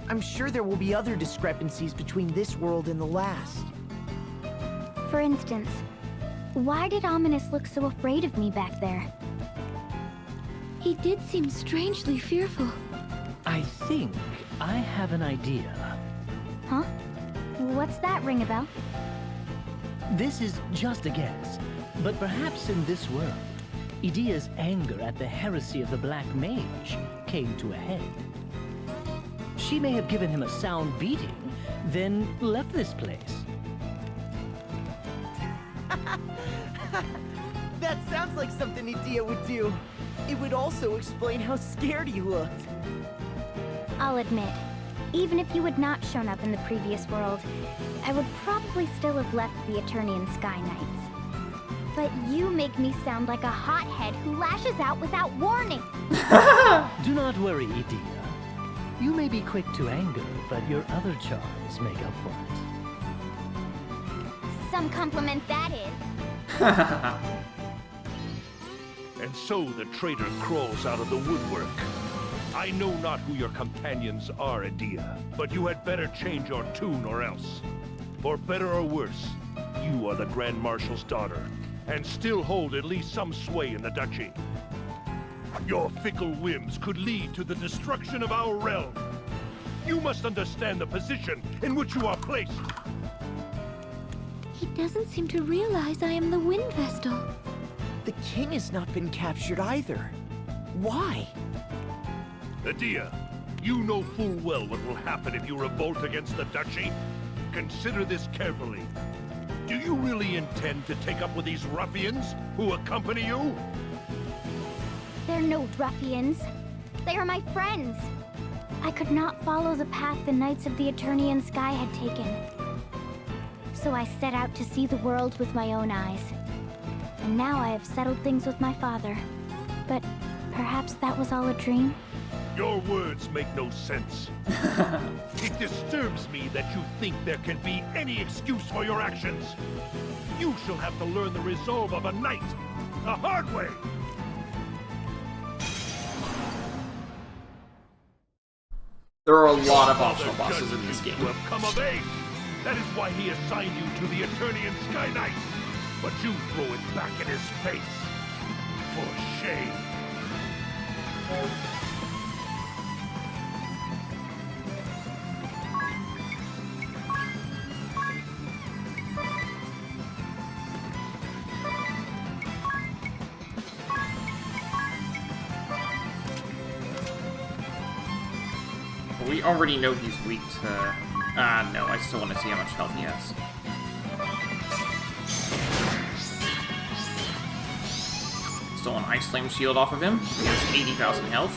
I'm sure there will be other discrepancies between this world and the last. For instance, why did Ominous look so afraid of me back there? He did seem strangely fearful. I think I have an idea. Huh? What's that, ring a bell? This is just a guess, but perhaps in this world, Idea's anger at the heresy of the Black Mage came to a head. She may have given him a sound beating, then left this place. That sounds like something Idea would do. It would also explain how scared you looked. I'll admit, even if you had not shown up in the previous world, I would probably still have left the Eternian Sky Knights. But you make me sound like a hothead who lashes out without warning. Do not worry, Idea. You may be quick to anger, but your other charms make up for it. Some compliment that is. And so the traitor crawls out of the woodwork. I know not who your companions are, Idea, but you had better change your tune or else. For better or worse, you are the Grand Marshal's daughter, and still hold at least some sway in the duchy. Your fickle whims could lead to the destruction of our realm. You must understand the position in which you are placed. He doesn't seem to realize I am the Wind Vestal. The king has not been captured either. Why? Idea, you know full well what will happen if you revolt against the duchy. Consider this carefully. Do you really intend to take up with these ruffians who accompany you? They're no ruffians. They are my friends. I could not follow the path the Knights of the Eternian Sky had taken. So I set out to see the world with my own eyes. And now I have settled things with my father. But perhaps that was all a dream? Your words make no sense. It disturbs me that you think there can be any excuse for your actions. You shall have to learn the resolve of a knight, the hard way. There are a lot of optional bosses in this game. You have come of age. That is why he assigned you to the Eternian Sky Knights. But you throw it back in his face. For shame. We already know he's weak to... no, I still want to see how much health he has. Stole an Ice Flame Shield off of him. He has 80,000 health.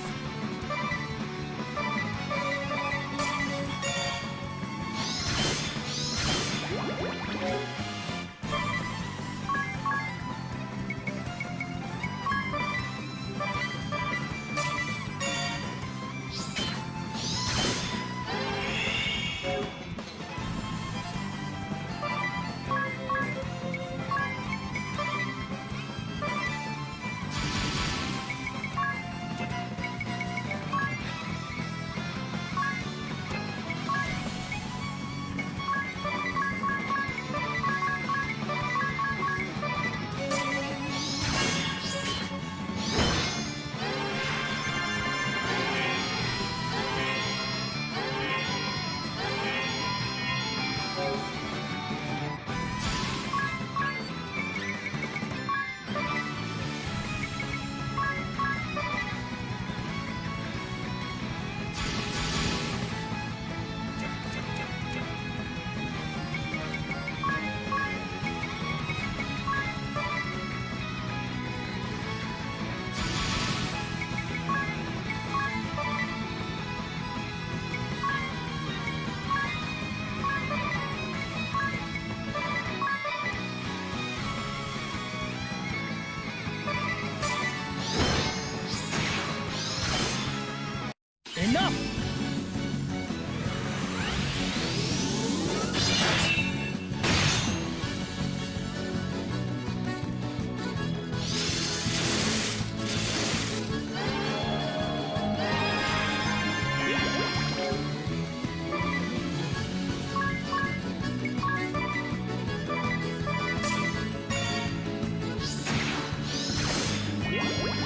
enough!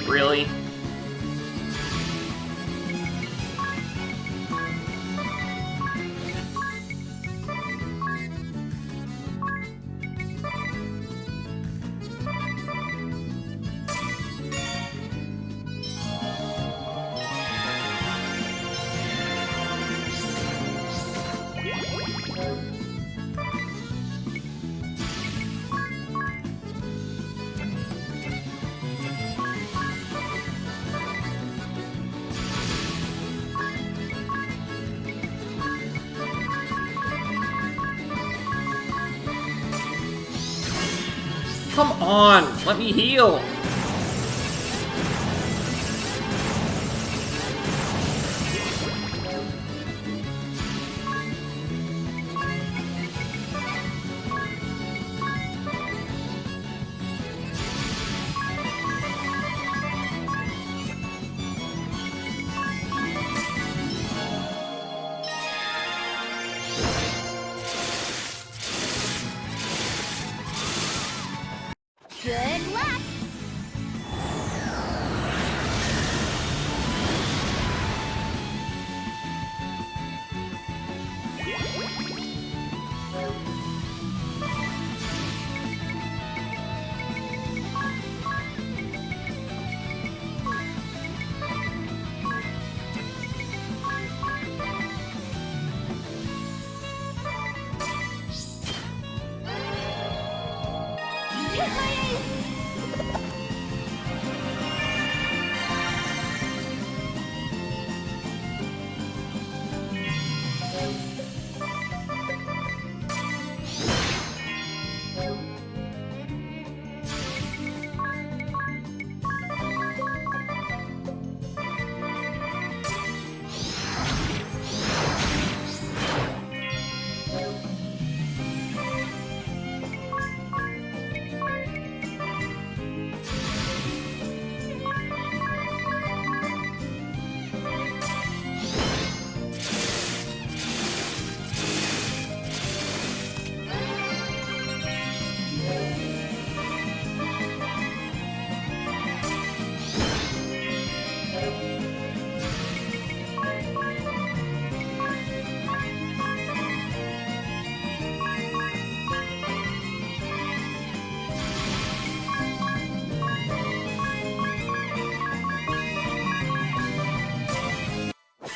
Really? Come on, let me heal. Good luck! Hit my ace!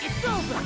It's over!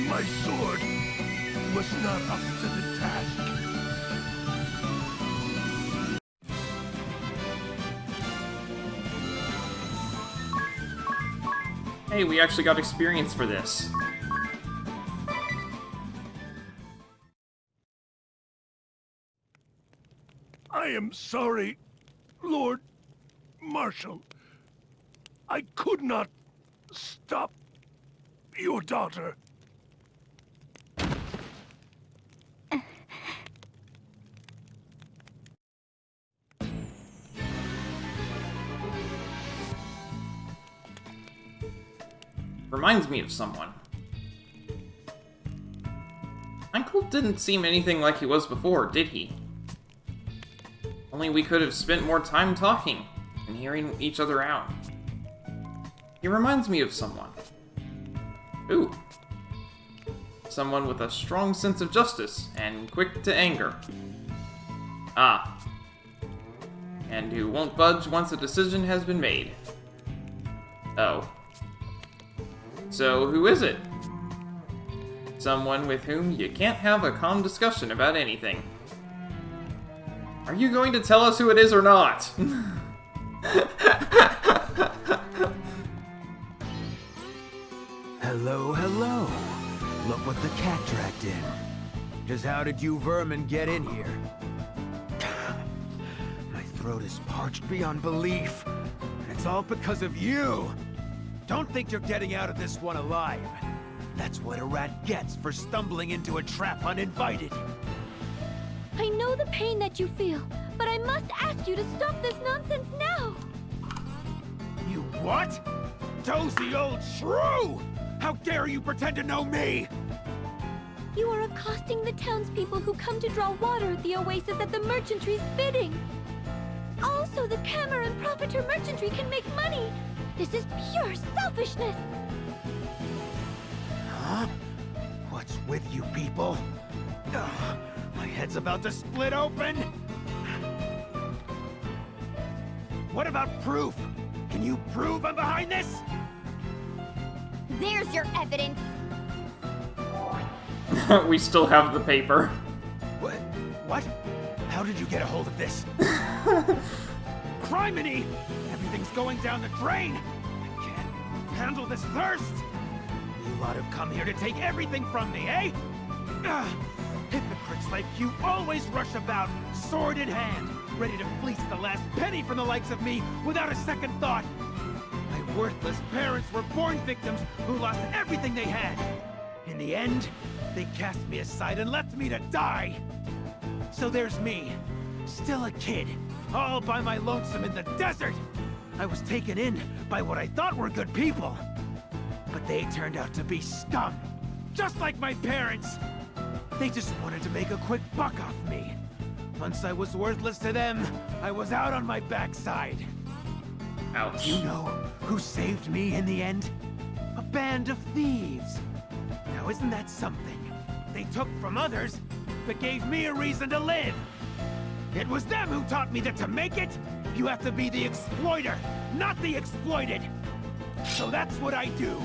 My sword was not up to the task. Hey, we actually got experience for this. I am sorry, Lord Marshal. I could not stop your daughter. Reminds me of someone. Michael didn't seem anything like he was before, did he? Only we could have spent more time talking and hearing each other out. He reminds me of someone. Ooh. Someone with a strong sense of justice and quick to anger. Ah. And who won't budge once a decision has been made. Oh. So who is it? Someone with whom you can't have a calm discussion about anything. Are you going to tell us who it is or not? Hello, hello. Look what the cat dragged in. Just how did you vermin get in here? My throat is parched beyond belief. And it's all because of you. Don't think you're getting out of this one alive. That's what a rat gets for stumbling into a trap uninvited. I know the pain that you feel, but I must ask you to stop this nonsense now. You what? Dozy old shrew! How dare you pretend to know me? You are accosting the townspeople who come to draw water at the oasis at the merchantry's bidding. Also, the Kammer and Profiter merchantry can make money. This is pure selfishness. Huh? What's with you people? Ugh, my head's about to split open! What about proof? Can you prove I'm behind this? There's your evidence. We still have the paper. What? What? How did you get a hold of this? Criminy! Everything's going down the drain! I can't handle this thirst! You lot have come here to take everything from me, eh? Hypocrites like you always rush about, sword in hand, ready to fleece the last penny from the likes of me without a second thought. My worthless parents were born victims who lost everything they had. In the end, they cast me aside and left me to die. So there's me, still a kid, all by my lonesome in the desert. I was taken in by what I thought were good people. But they turned out to be scum, just like my parents. They just wanted to make a quick buck off me. Once I was worthless to them, I was out on my backside. Ouch. You know who saved me in the end? A band of thieves. Now isn't that something? They took from others, but gave me a reason to live. It was them who taught me that to make it, you have to be the exploiter, not the exploited. So that's what I do.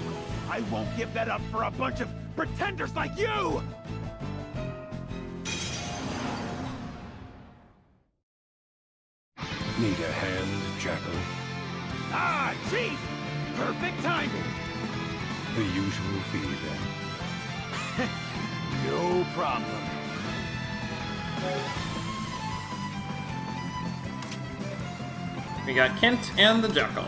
I won't give that up for a bunch of pretenders like you! Need a hand, Jackal? Ah, Chief! Perfect timing! The usual fee, then. No problem. We got Kent and the Jackal.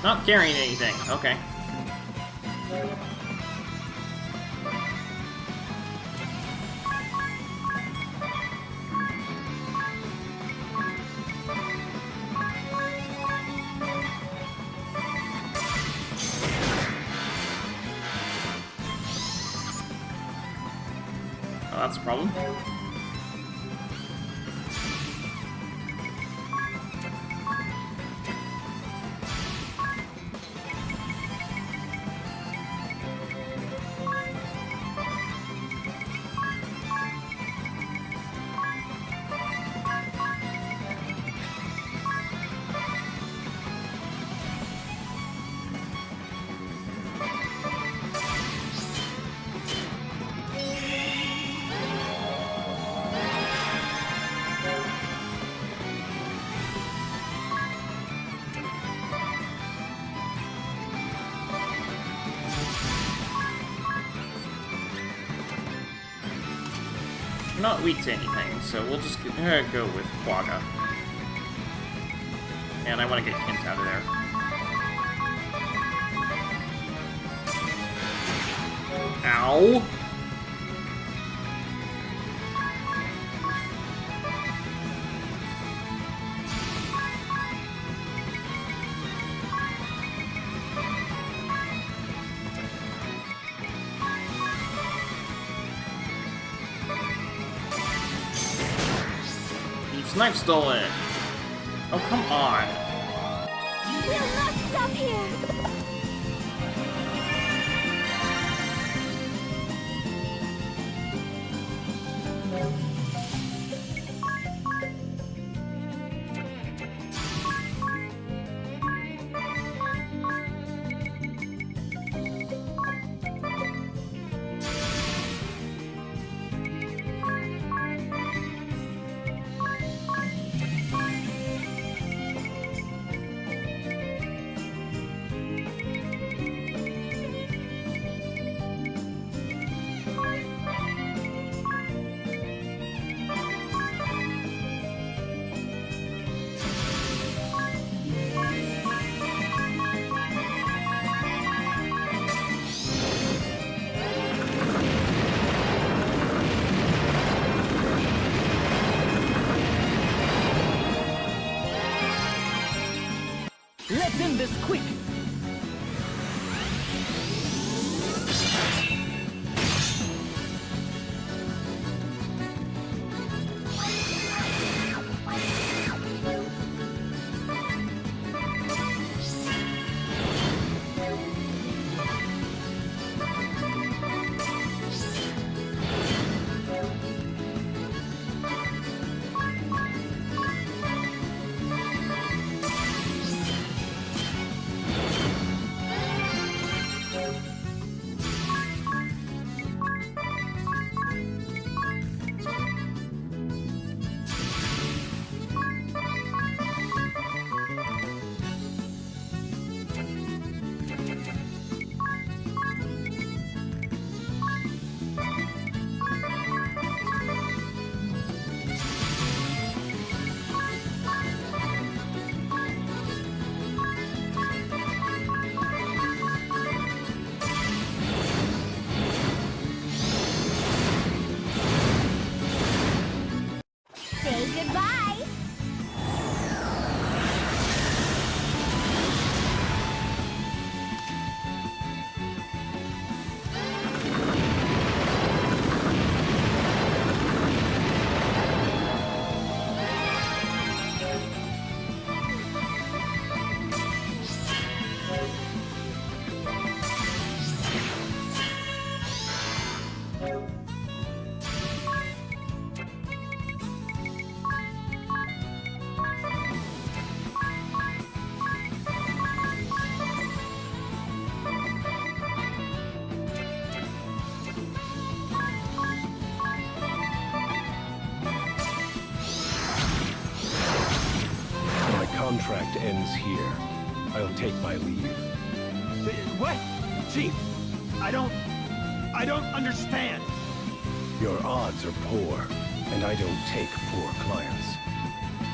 Not carrying anything, okay. Oh, that's a problem. I'm not weak to anything, so we'll just go with Quagga. And I want to get Kent out of there. Ow! Snipe stole it! Oh, come on! We'll not stop here! Let's end this quick! Say goodbye! My contract ends here. I'll take my leave. What? Chief, I don't understand. Your odds are poor, and I don't take poor clients.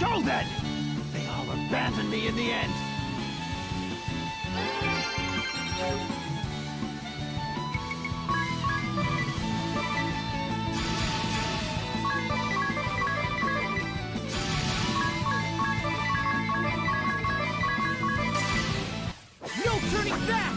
Go then! They all abandoned me in the end. No turning back!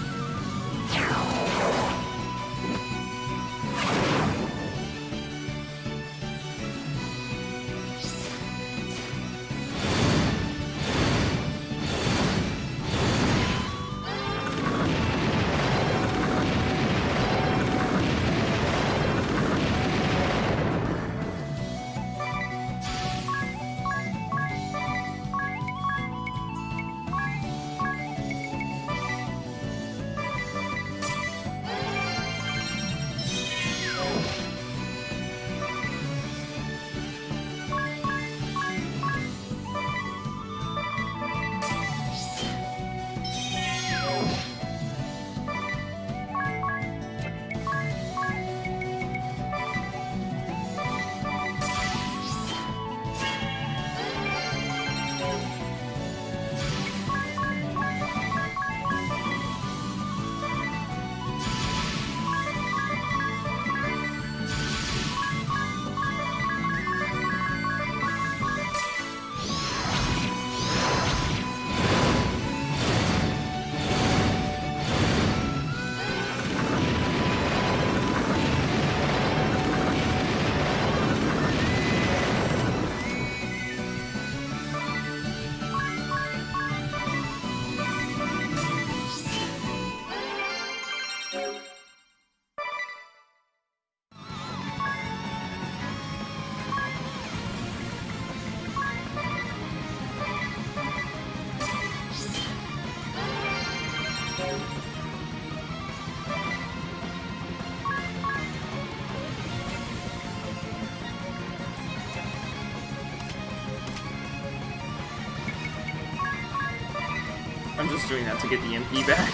I'm just doing that to get the MP back.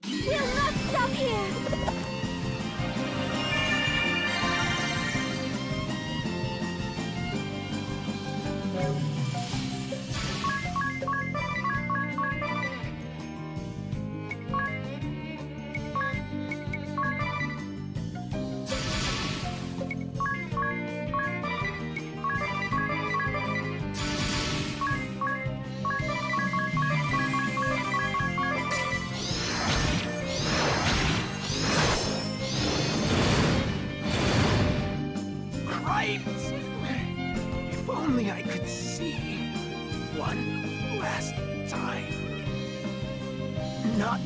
We'll not stop here! If only I could see one last time. Not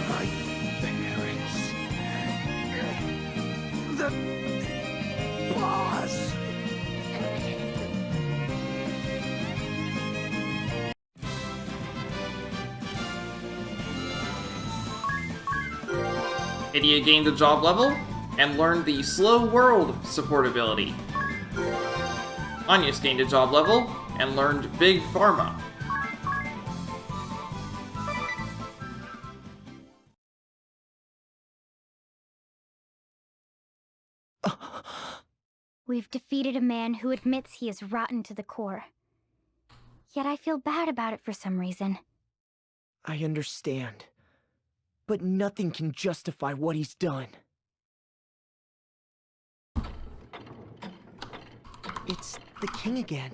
my parents. The boss. Idiot gained a job level and learned the Slow World support ability. Anya's gained a job level and learned Big Pharma. We've defeated a man who admits he is rotten to the core. Yet I feel bad about it for some reason. I understand. But nothing can justify what he's done. It's the king again.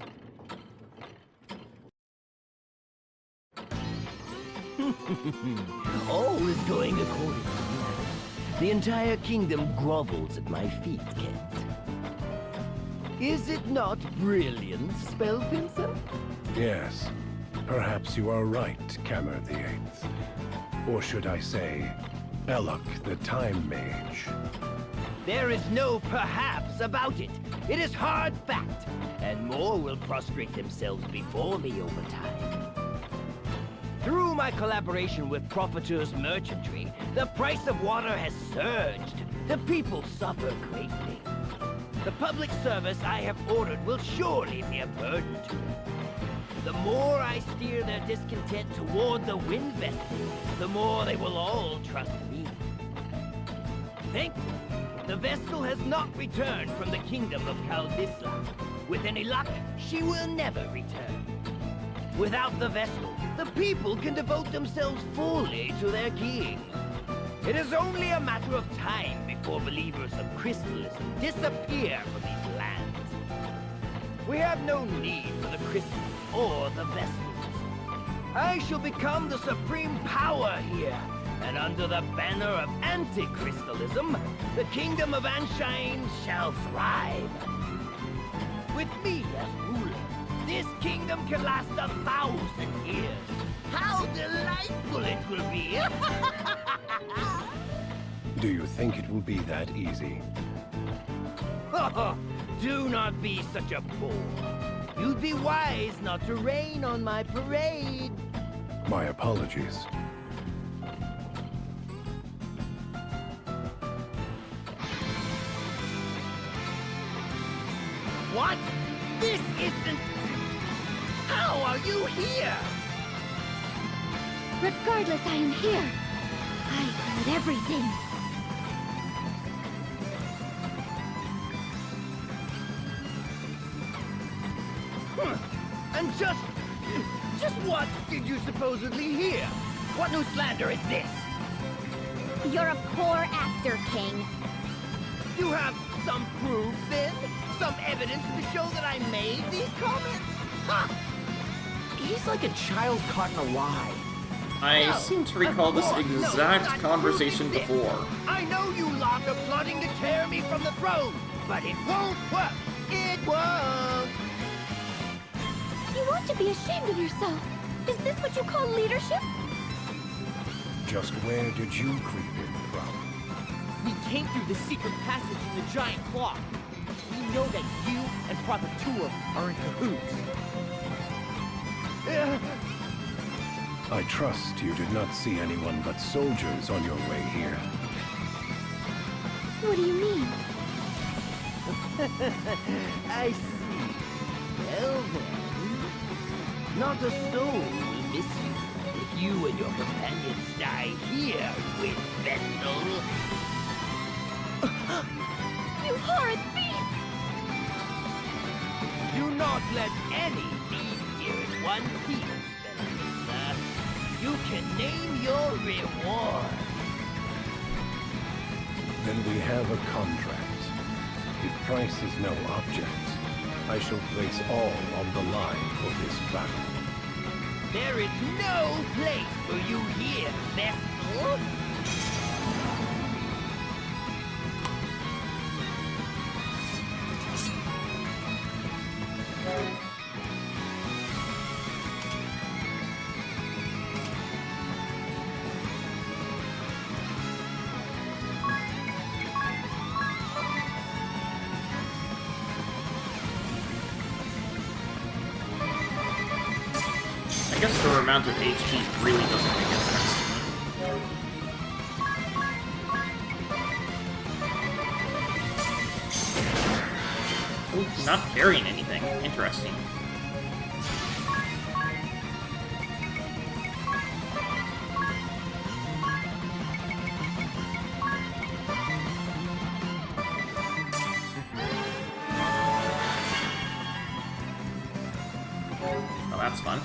All is going according to plan. The entire kingdom grovels at my feet, Kent. Is it not brilliant, Spellpincer? Yes. Perhaps you are right, Cammer the Eighth. Or should I say, Elok the Time Mage. There is no perhaps about it. It is hard fact, and more will prostrate themselves before me over time. Through my collaboration with Profiteur's merchantry, the price of water has surged. The people suffer greatly. The public service I have ordered will surely be a burden to them. The more I steer their discontent toward the wind vessel, the more they will all trust me. Thankfully, the Vestal has not returned from the kingdom of Kaldisla. With any luck, she will never return. Without the Vestal, the people can devote themselves fully to their king. It is only a matter of time before believers of crystalism disappear from these lands. We have no need for the crystals or the Vestals. I shall become the supreme power here, and under the banner of anti-crystalism, the kingdom of Anshine shall thrive. With me as ruler, this kingdom can last 1,000 years. How delightful it will be! Do you think it will be that easy? Do not be such a fool. You'd be wise not to rain on my parade. My apologies. What? This isn't... How are you here? Regardless, I am here. I heard everything. And just what did you supposedly hear? What new slander is this? You're a poor actor, King. You have some proof, then? Some evidence to show that I made these comments? Ha! He's like a child caught in a lie. I seem to recall this exact conversation this. before. I know you lot are plotting to tear me from the throne, but it won't work. It won't. You ought to be ashamed of yourself. Is this what you call leadership? Just where did you creep in from? We came through the secret passage in the giant clock. We know that you and Profiteur are in cahoots. I trust you did not see anyone but soldiers on your way here. What do you mean? I see. Well then, Not a soul will miss you if you and your companions die here, Wind Vestal. You horrid beast! Do not let any leave here in one piece, Venomisa. You can name your reward. Then we have a contract. If price is no object, I shall place all on the line for this battle. There is no place for you here, Vestal. I guess the amount of HP really doesn't make a difference. Ooh, he's not carrying anything. Interesting. Oh, that's fun.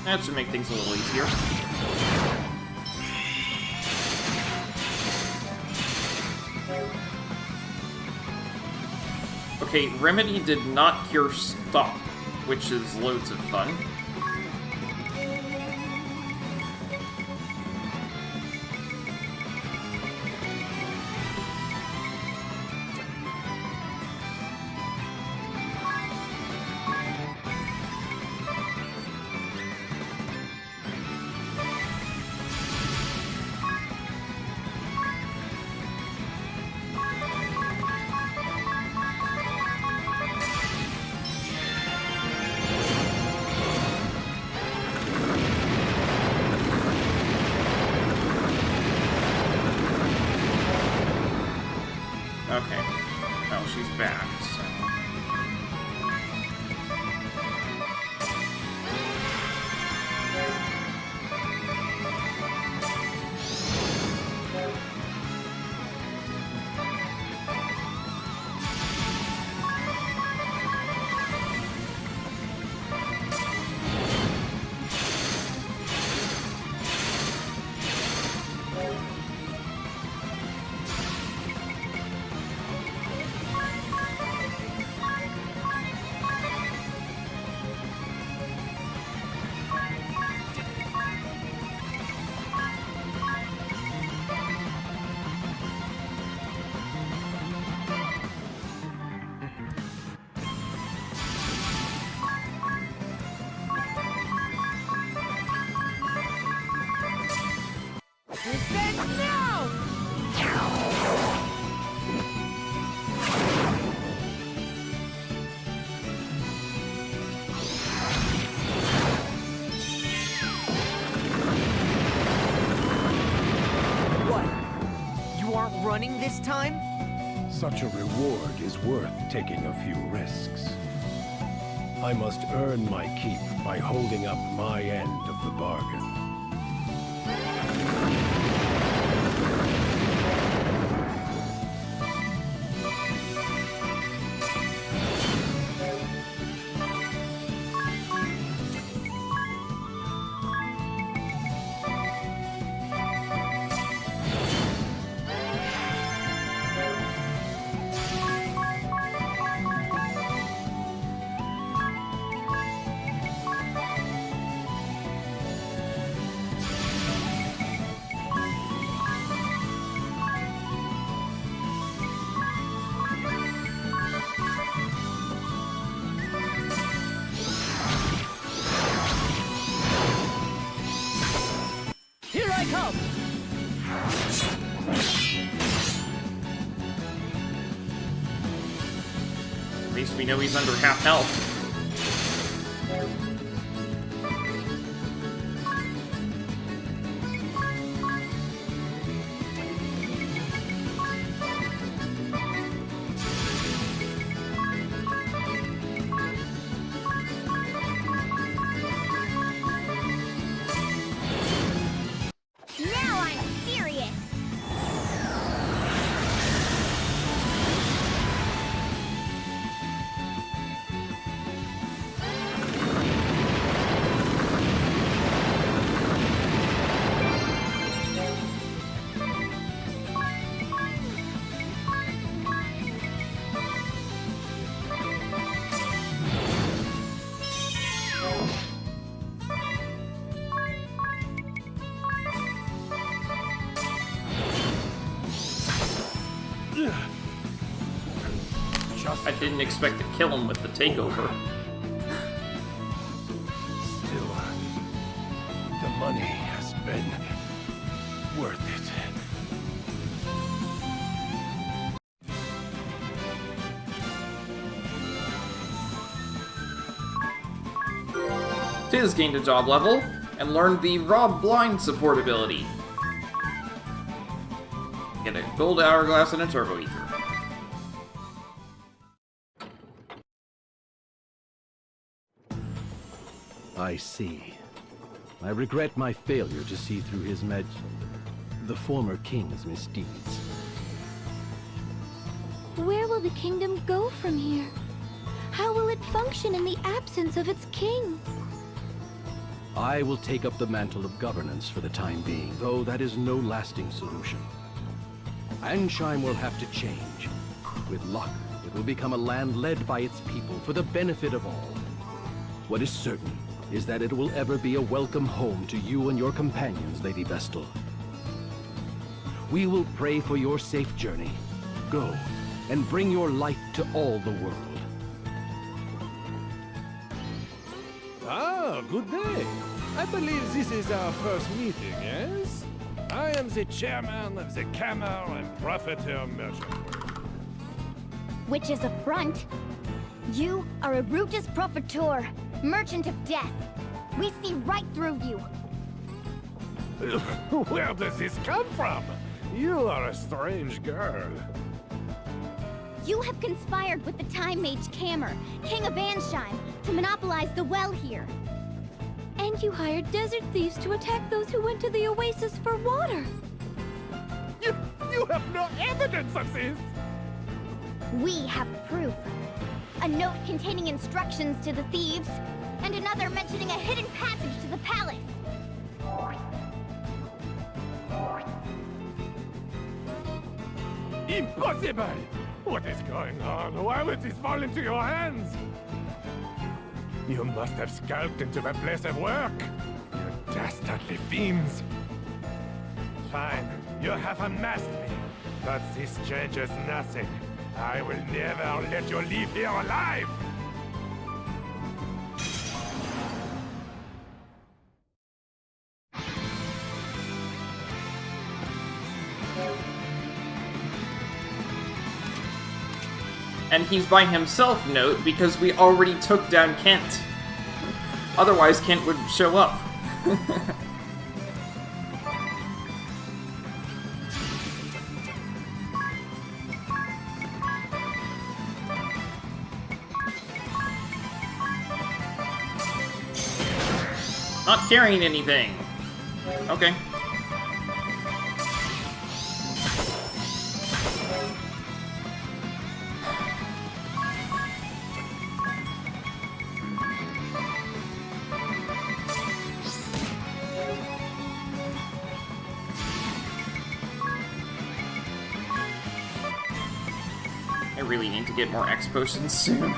That should make things a little easier. Okay, Remedy did not cure Stop, which is loads of fun. Okay. Oh, she's back, so... Running this time? Such a reward is worth taking a few risks. I must earn my keep by holding up my end of the bargain. Here I come! At least we know he's under half health. Now I'm serious. I didn't expect to kill him with the takeover. Still, the money has been worth it. Tiz gained a job level and learned the Rob Blind support ability. Get a gold hourglass and a turbo ether. I see. I regret my failure to see through the former king's misdeeds. Where will the kingdom go from here? How will it function in the absence of its king? I will take up the mantle of governance for the time being, though that is no lasting solution. Ansheim will have to change. With luck, it will become a land led by its people for the benefit of all. What is certain is that it will ever be a welcome home to you and your companions, Lady Vestal. We will pray for your safe journey. Go, and bring your light to all the world. Ah, good day. I believe this is our first meeting, yes? I am the chairman of the Camel and Profiteer Merchant. Which is a front. You are a Brutus Profiteur, merchant of death. We see right through you. Where does this come from? You are a strange girl. You have conspired with the Time Mage Cammer, King of Ansheim, to monopolize the well here. And you hired desert thieves to attack those who went to the oasis for water. You have no evidence of this! We have proof. A note containing instructions to the thieves, and another mentioning a hidden passage to the palace. Impossible! What is going on? Why would this fall into your hands? You must have scalped into the place of work. You dastardly fiends. Fine, you have unmasked me. But this changes nothing. I will never let you leave here alive! And he's by himself, note, because we already took down Kent. Otherwise, Kent would show up. Not carrying anything. Okay. I really need to get more X potions soon.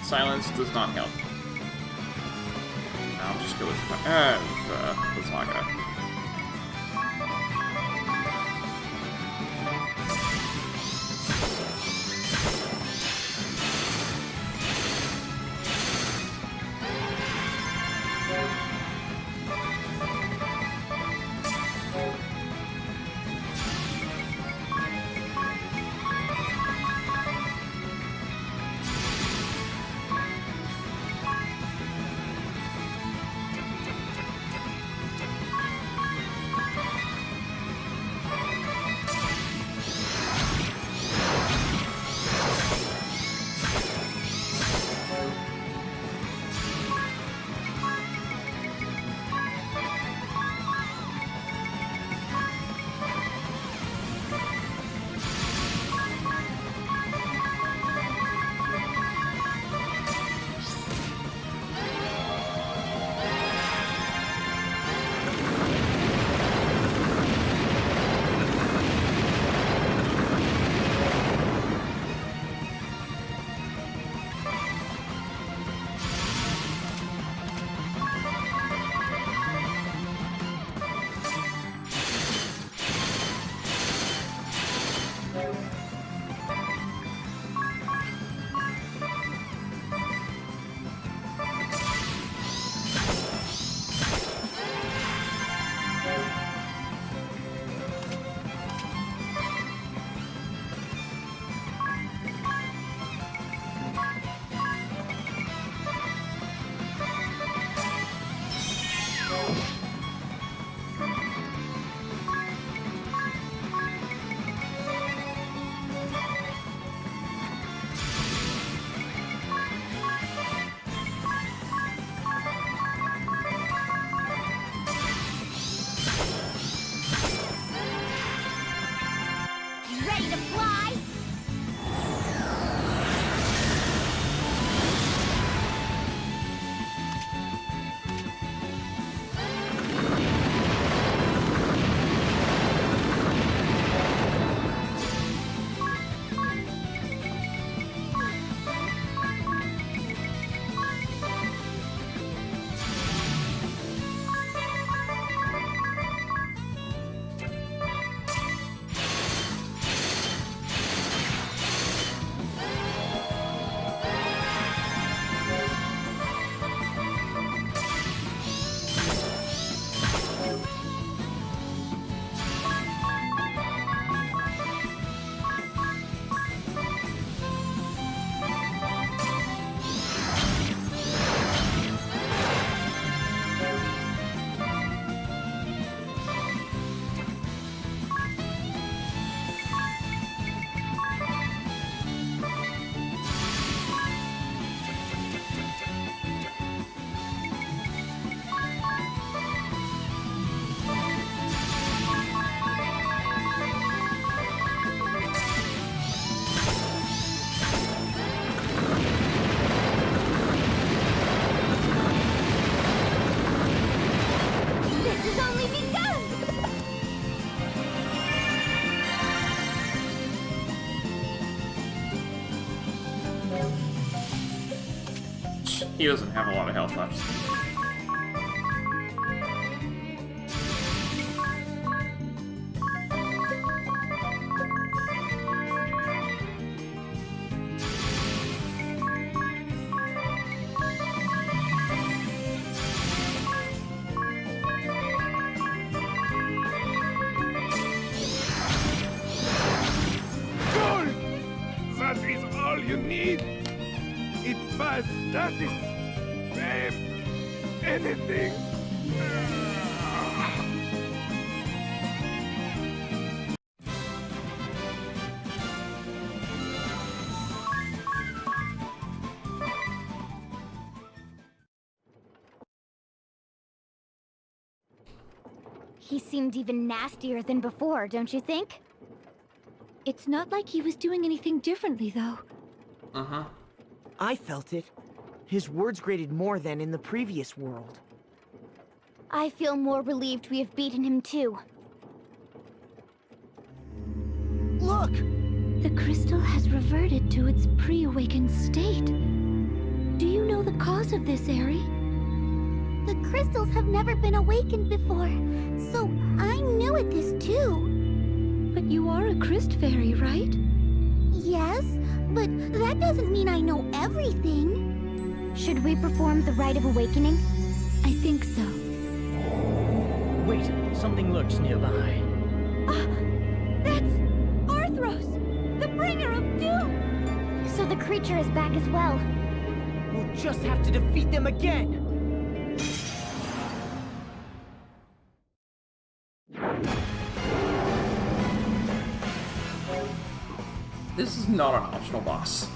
Silence does not help. I'll just go with Lasaka. He doesn't have a lot of health left. Gold! That is all you need. It was status, fame, anything. He seemed even nastier than before, don't you think? It's not like he was doing anything differently, though. Uh-huh. I felt it. His words grated more than in the previous world. I feel more relieved we have beaten him too. Look! The crystal has reverted to its pre-awakened state. Do you know the cause of this, Aerie? The crystals have never been awakened before, so I'm new at this too. But you are a Crystal Fairy, right? Yes, but that doesn't mean I know everything. Should we perform the rite of awakening? I think so. Wait, something lurks nearby. That's Arthros, the bringer of doom! So the creature is back as well. We'll just have to defeat them again! This is not an optional boss.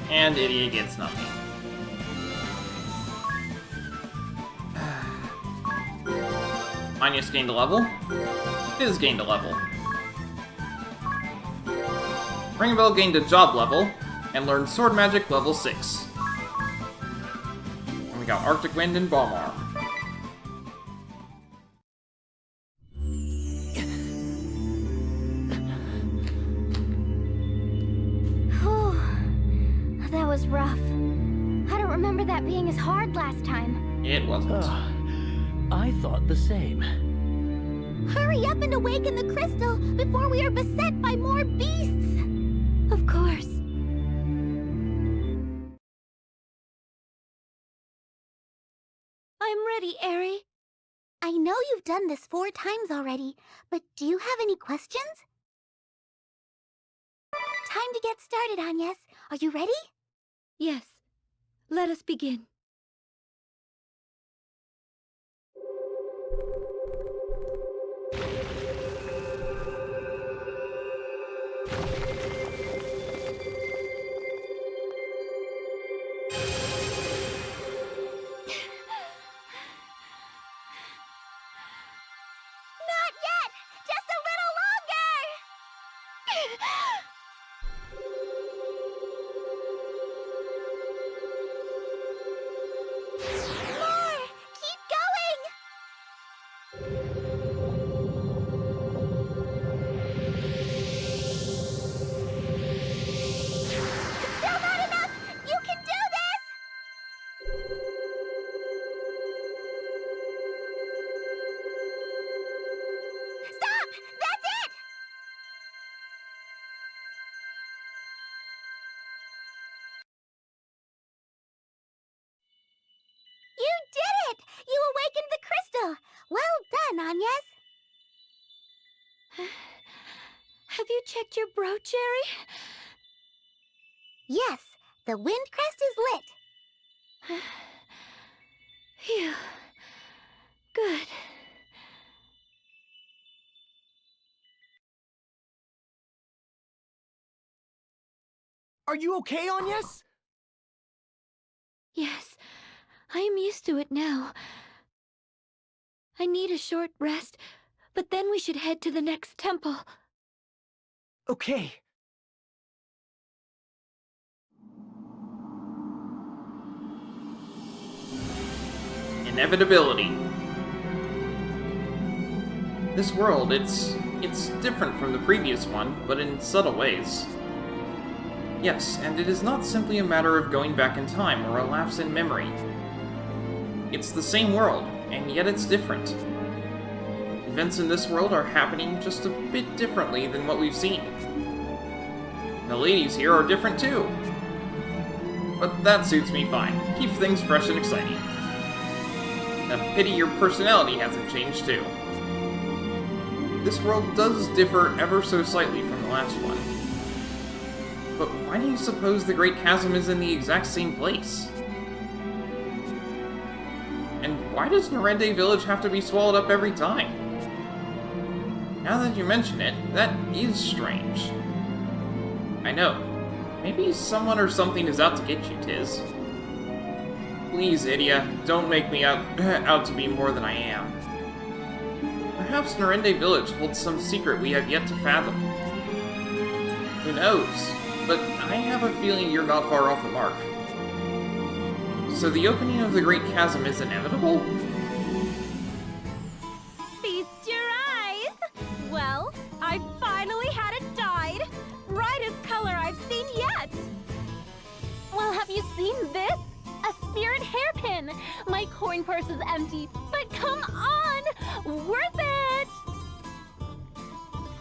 And Idiot gets nothing. Anya's gained a level. Fizz gained a level. Ringabel gained a job level, and learned Sword Magic level 6. And we got Arctic Wind and Bomb Arm. That was rough. I don't remember that being as hard last time. It wasn't. I thought the same. Hurry up and awaken the crystal before we are beset by more beasts! Of course. I'm ready, Eri. I know you've done this 4 times already, but do you have any questions? Time to get started, Agnes. Are you ready? Yes. Let us begin. Not yet! Just a little longer! More! Keep going! Still not enough! You can do this! Stop! That's it! You did it! You awakened the crystal! Well done, Agnes! Have you checked your brooch, Eri? Yes, the wind crest is lit. Phew. Good. Are you okay, Agnes? Yes, I am used to it now. I need a short rest, but then we should head to the next temple. Okay. Inevitability. This world, it's different from the previous one, but in subtle ways. Yes, and it is not simply a matter of going back in time or a lapse in memory. It's the same world, and yet it's different. Events in this world are happening just a bit differently than what we've seen. The ladies here are different too. But that suits me fine. Keeps things fresh and exciting. A pity your personality hasn't changed too. This world does differ ever so slightly from the last one. But why do you suppose the Great Chasm is in the exact same place? And why does Narende Village have to be swallowed up every time? Now that you mention it, that is strange. I know. Maybe someone or something is out to get you, Tiz. Please, Idia, don't make me out to be more than I am. Perhaps Narende Village holds some secret we have yet to fathom. Who knows? But I have a feeling you're not far off the mark. So the opening of the Great Chasm is inevitable? Feast your eyes! Well, I finally had it dyed. Brightest color I've seen yet! Well, have you seen this? A spirit hairpin! My coin purse is empty, but come on! Worth it!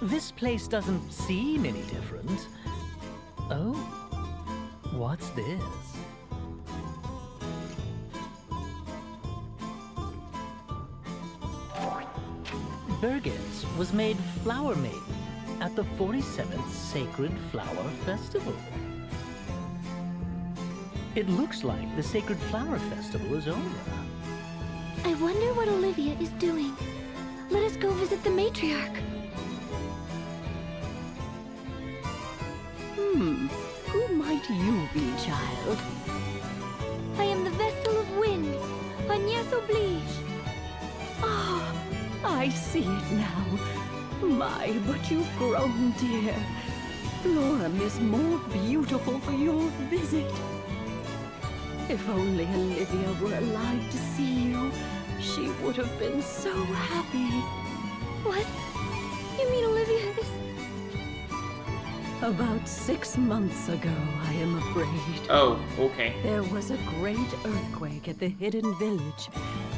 This place doesn't seem any different. Oh, what's this? Birgit was made Flower Maiden at the 47th Sacred Flower Festival. It looks like the Sacred Flower Festival is over. I wonder what Olivia is doing. Let us go visit the matriarch. Who might you be, child? I am the vessel of wind, Agnès Oblige. Ah, I see it now. My, but you've grown, dear. Florem is more beautiful for your visit. If only Olivia were alive to see you, she would have been so happy. What? You mean Olivia is... About 6 months ago, I am afraid. Oh, okay. There was a great earthquake at the hidden village,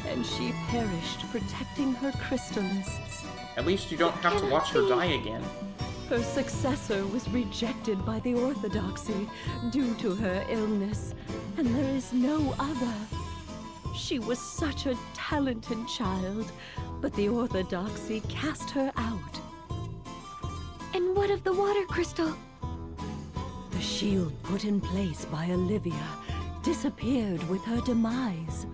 and she perished protecting her crystallists. At least you don't have to watch her die again. Her successor was rejected by the Orthodoxy due to her illness, and there is no other. She was such a talented child, but the Orthodoxy cast her out. And what of the water crystal? The shield put in place by Olivia disappeared with her demise.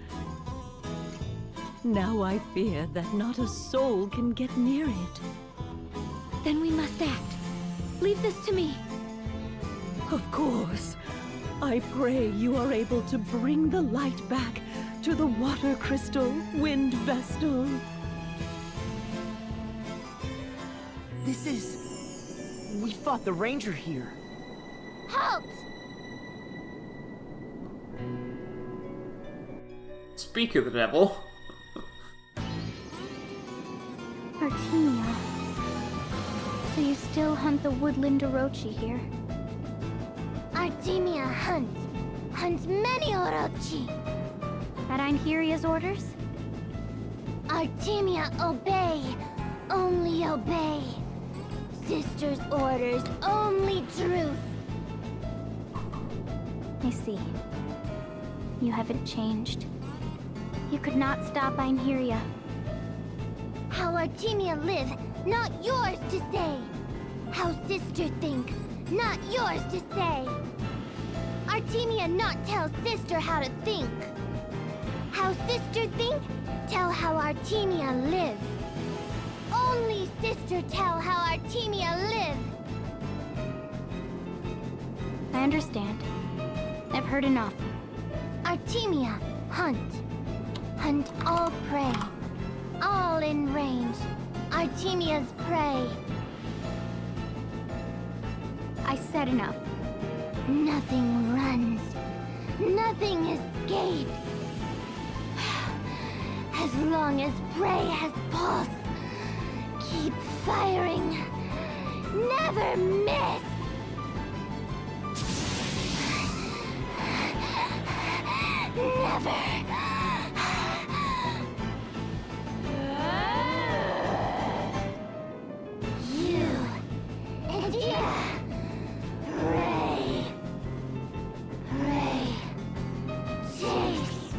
Now I fear that not a soul can get near it. Then we must act. Leave this to me. Of course. I pray you are able to bring the light back to the water crystal wind vestal. This is... We fought the ranger here. Halt! Speak of the devil. Artemia. So you still hunt the woodland orochi here? Artemia hunts many orochi. At Einheria's orders? Artemia obey, only obey. Sister's orders, only truth. I see. You haven't changed. You could not stop Einheria. How Artemia live, not yours to say. How sister think, not yours to say. Artemia not tell sister how to think. How sister think, tell how Artemia live. Only sister tell how Artemia live. I understand. I've heard enough. Artemia, hunt. Hunt all prey. All in range. Artemia's prey. I said enough. Nothing runs. Nothing escapes. As long as prey has pulse, keep firing. Never miss. Never. You and pray. Pray. Chase.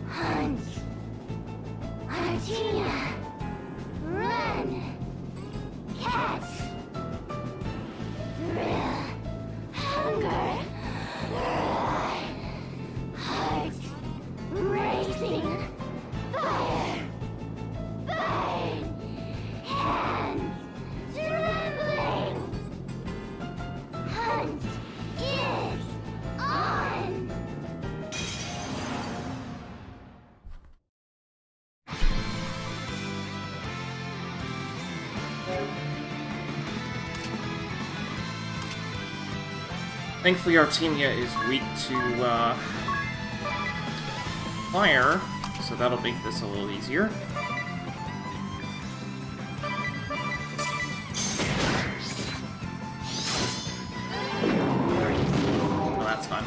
Hunt. Artemia. Run. Catch. Thrill. Hunger. Heart. Racing. Fire. Burn. Hands. Trembling. Hunt is on. Thankfully, Artemia is weak to fire, so that'll make this a little easier. Oh, that's fun.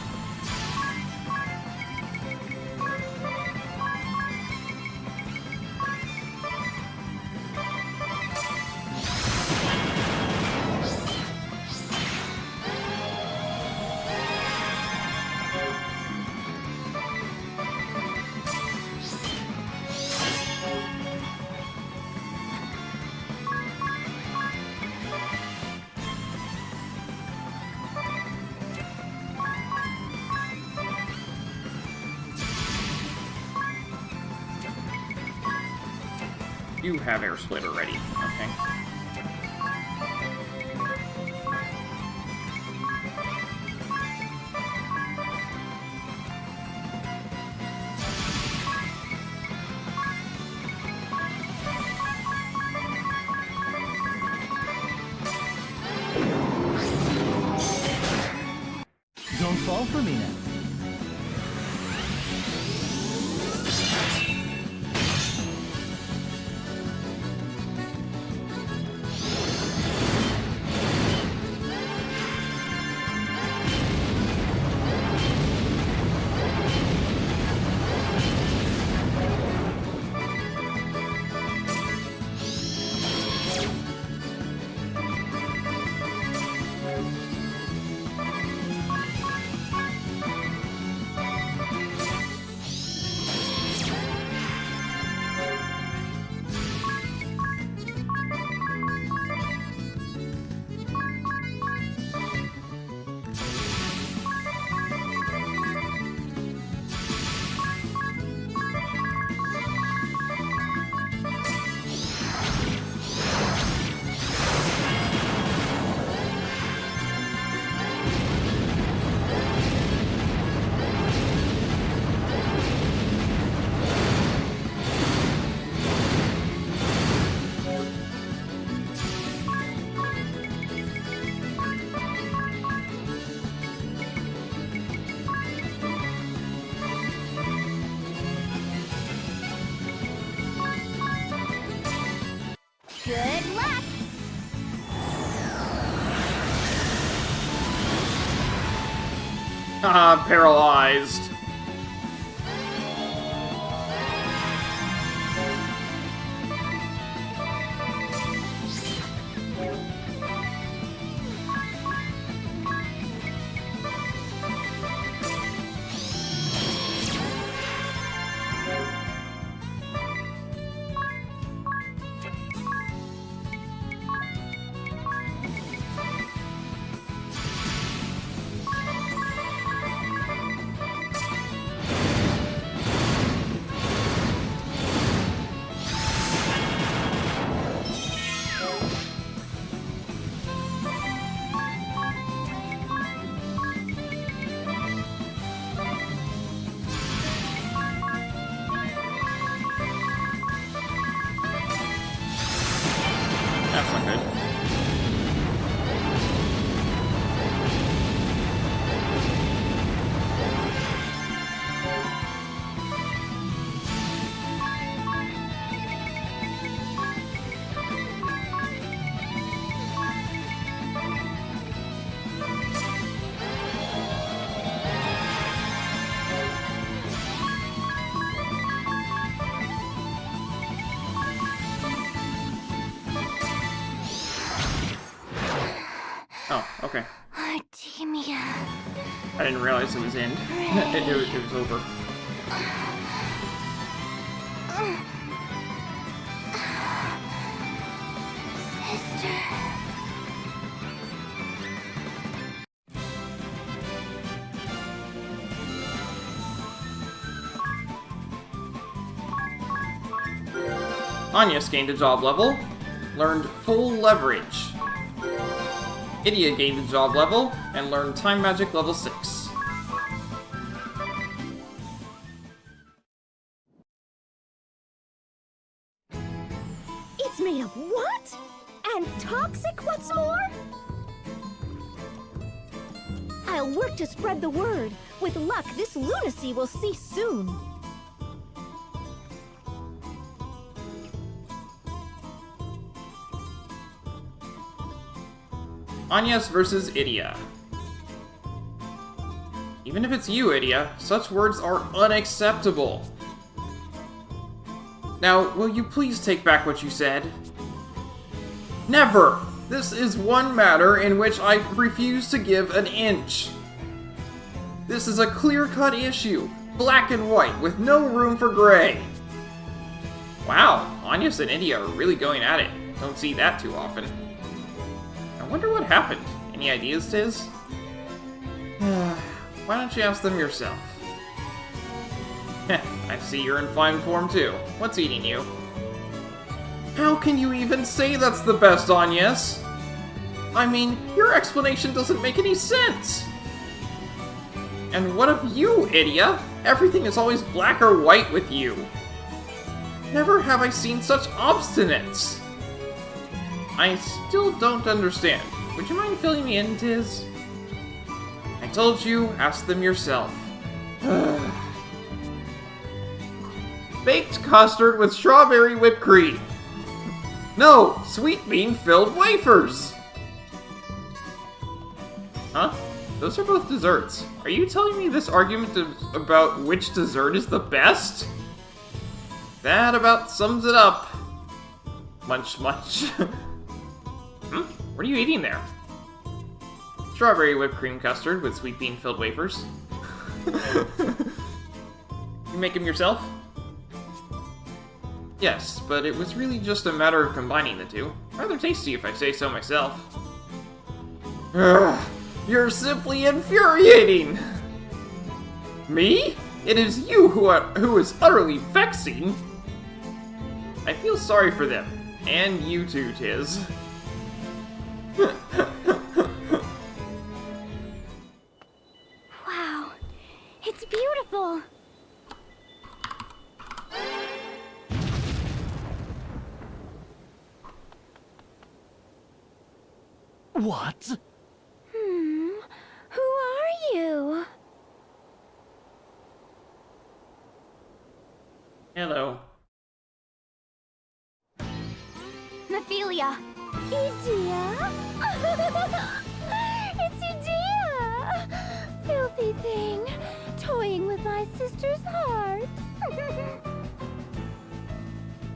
You have air split already, okay. Don't fall for me now. Good luck! Ah, paralyzed. That's not good. Oh, okay. Artemia. I didn't realize it was in. It was over. Sister. Anya gained a job level, learned full leverage. Idia gained a job level, and learned time magic level 6. It's made of what? And toxic, what's more? I'll work to spread the word. With luck, this lunacy will cease soon. Anyas versus Idia. Even if it's you, Idia, such words are unacceptable. Now, will you please take back what you said? Never! This is one matter in which I refuse to give an inch. This is a clear-cut issue, black and white, with no room for gray. Wow, Anyas and Idia are really going at it. Don't see that too often. I wonder what happened. Any ideas, Tiz? Why don't you ask them yourself? I see you're in fine form too. What's eating you? How can you even say that's the best, Anyas? I mean, your explanation doesn't make any sense. And what of you, Idia? Everything is always black or white with you. Never have I seen such obstinance. I still don't understand. Would you mind filling me in, Tiz? I told you, ask them yourself. Baked custard with strawberry whipped cream. No, sweet bean filled wafers. Huh? Those are both desserts. Are you telling me this argument is about which dessert is the best? That about sums it up. Munch, munch. What are you eating there? Strawberry whipped cream custard with sweet bean filled wafers. You make them yourself? Yes, but it was really just a matter of combining the two. Rather tasty if I say so myself. Ugh, you're simply infuriating! Me? It is you who is utterly vexing. I feel sorry for them. And you too, Tiz. Wow, it's beautiful. What? Who are you? Hello. Ophelia. Edea? It's Edea! Filthy thing, toying with my sister's heart.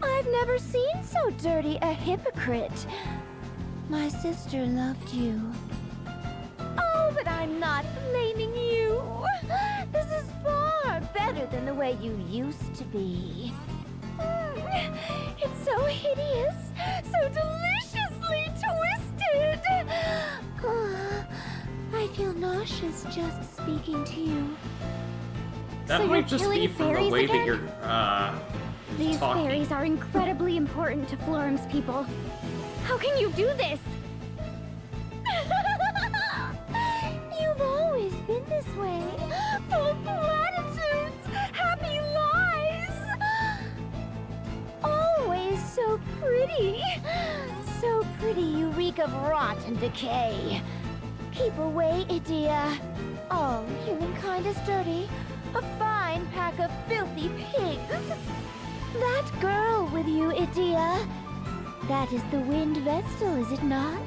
I've never seen so dirty a hypocrite. My sister loved you. Oh, but I'm not blaming you. This is far better than the way you used to be. It's so hideous, so deliciously twisted. I feel nauseous just speaking to you. That So might you're just killing be from the fairies way again? that you're, These talking. fairies are incredibly important to Florum's people. How can you do this? You've always been this way. Full of platitudes, happy lies. Always so pretty. So pretty you reek of rot and decay. Keep away, Edea. All humankind is dirty. A fine pack of filthy pigs. That girl with you, Edea. That is the Wind Vestal, is it not?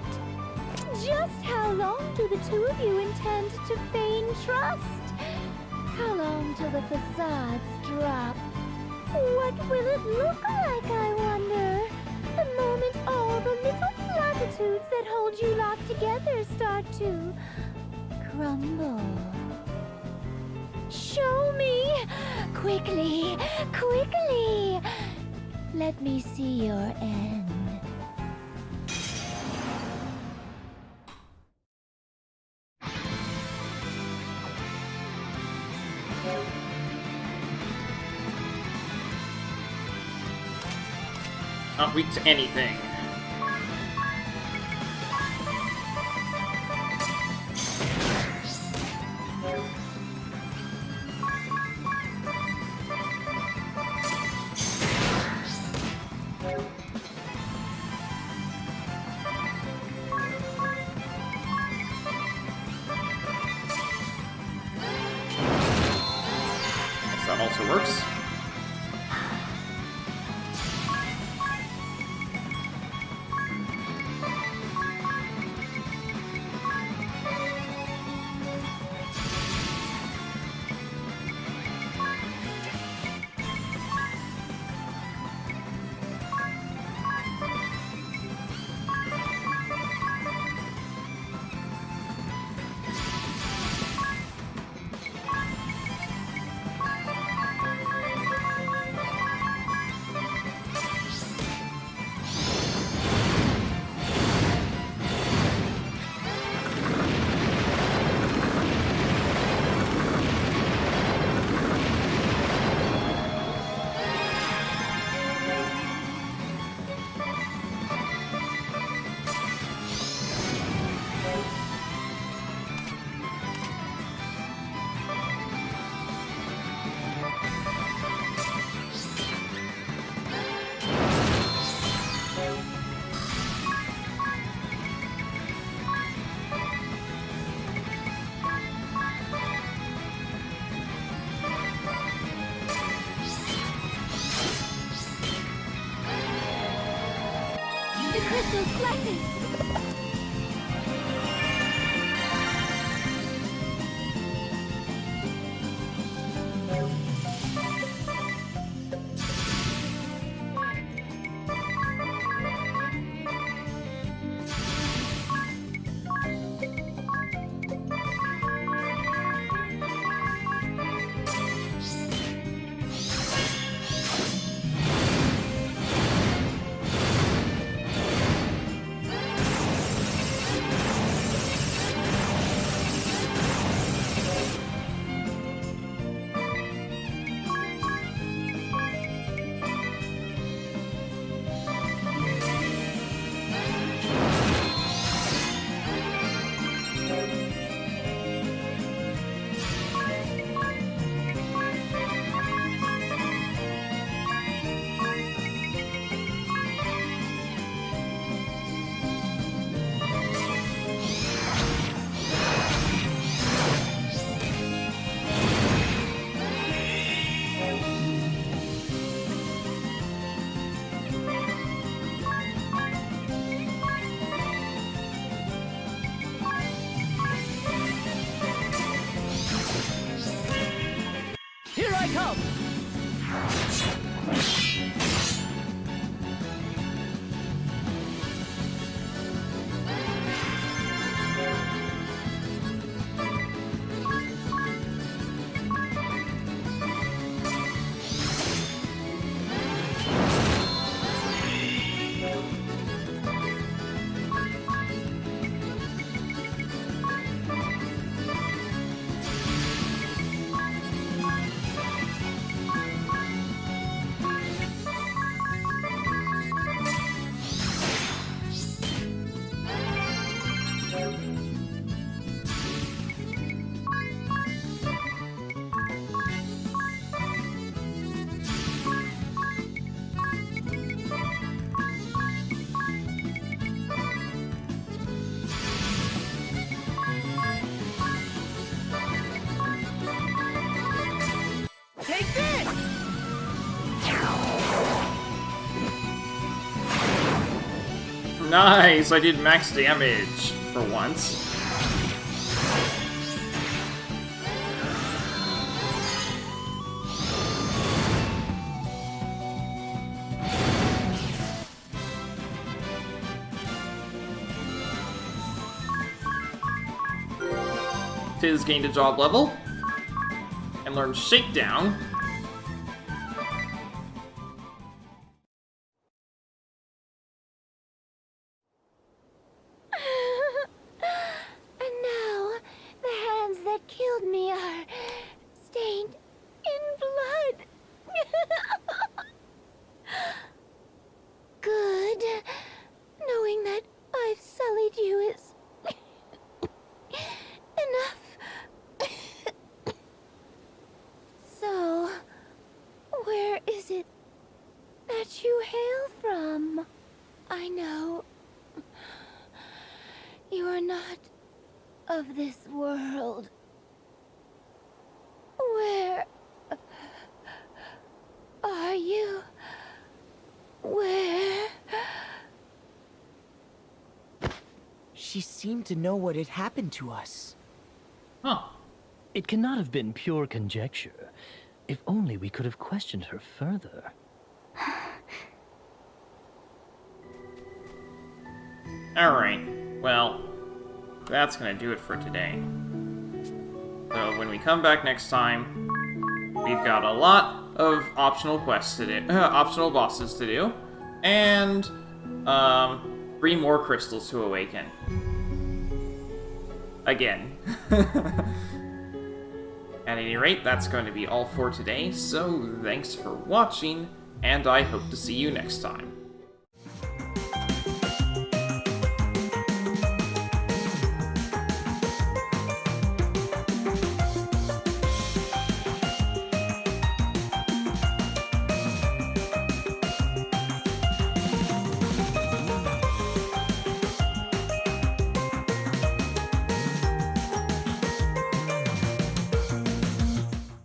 Just how long do the two of you intend to feign trust? How long till the facades drop? What will it look like, I wonder? The moment all the little platitudes that hold you locked together start to crumble. Show me! Quickly! Quickly! Let me see your end. Not weak to anything. That also works. those blessings. Here I come! Take this! Nice! I did max damage for once. Tiz gained a job level and learned Shakedown. And now, the hands that killed me are stained in blood. Good. Knowing that I've sullied you is enough. So, where is it that you hail from? I know you are not of this world. Where are you? Where? She seemed to know what had happened to us. Huh. It cannot have been pure conjecture. If only we could have questioned her further. Alright, well, that's gonna do it for today. So when we come back next time, we've got a lot of optional quests to do, optional bosses to do, and 3 more crystals to awaken. Again. At any rate, that's going to be all for today, so thanks for watching, and I hope to see you next time.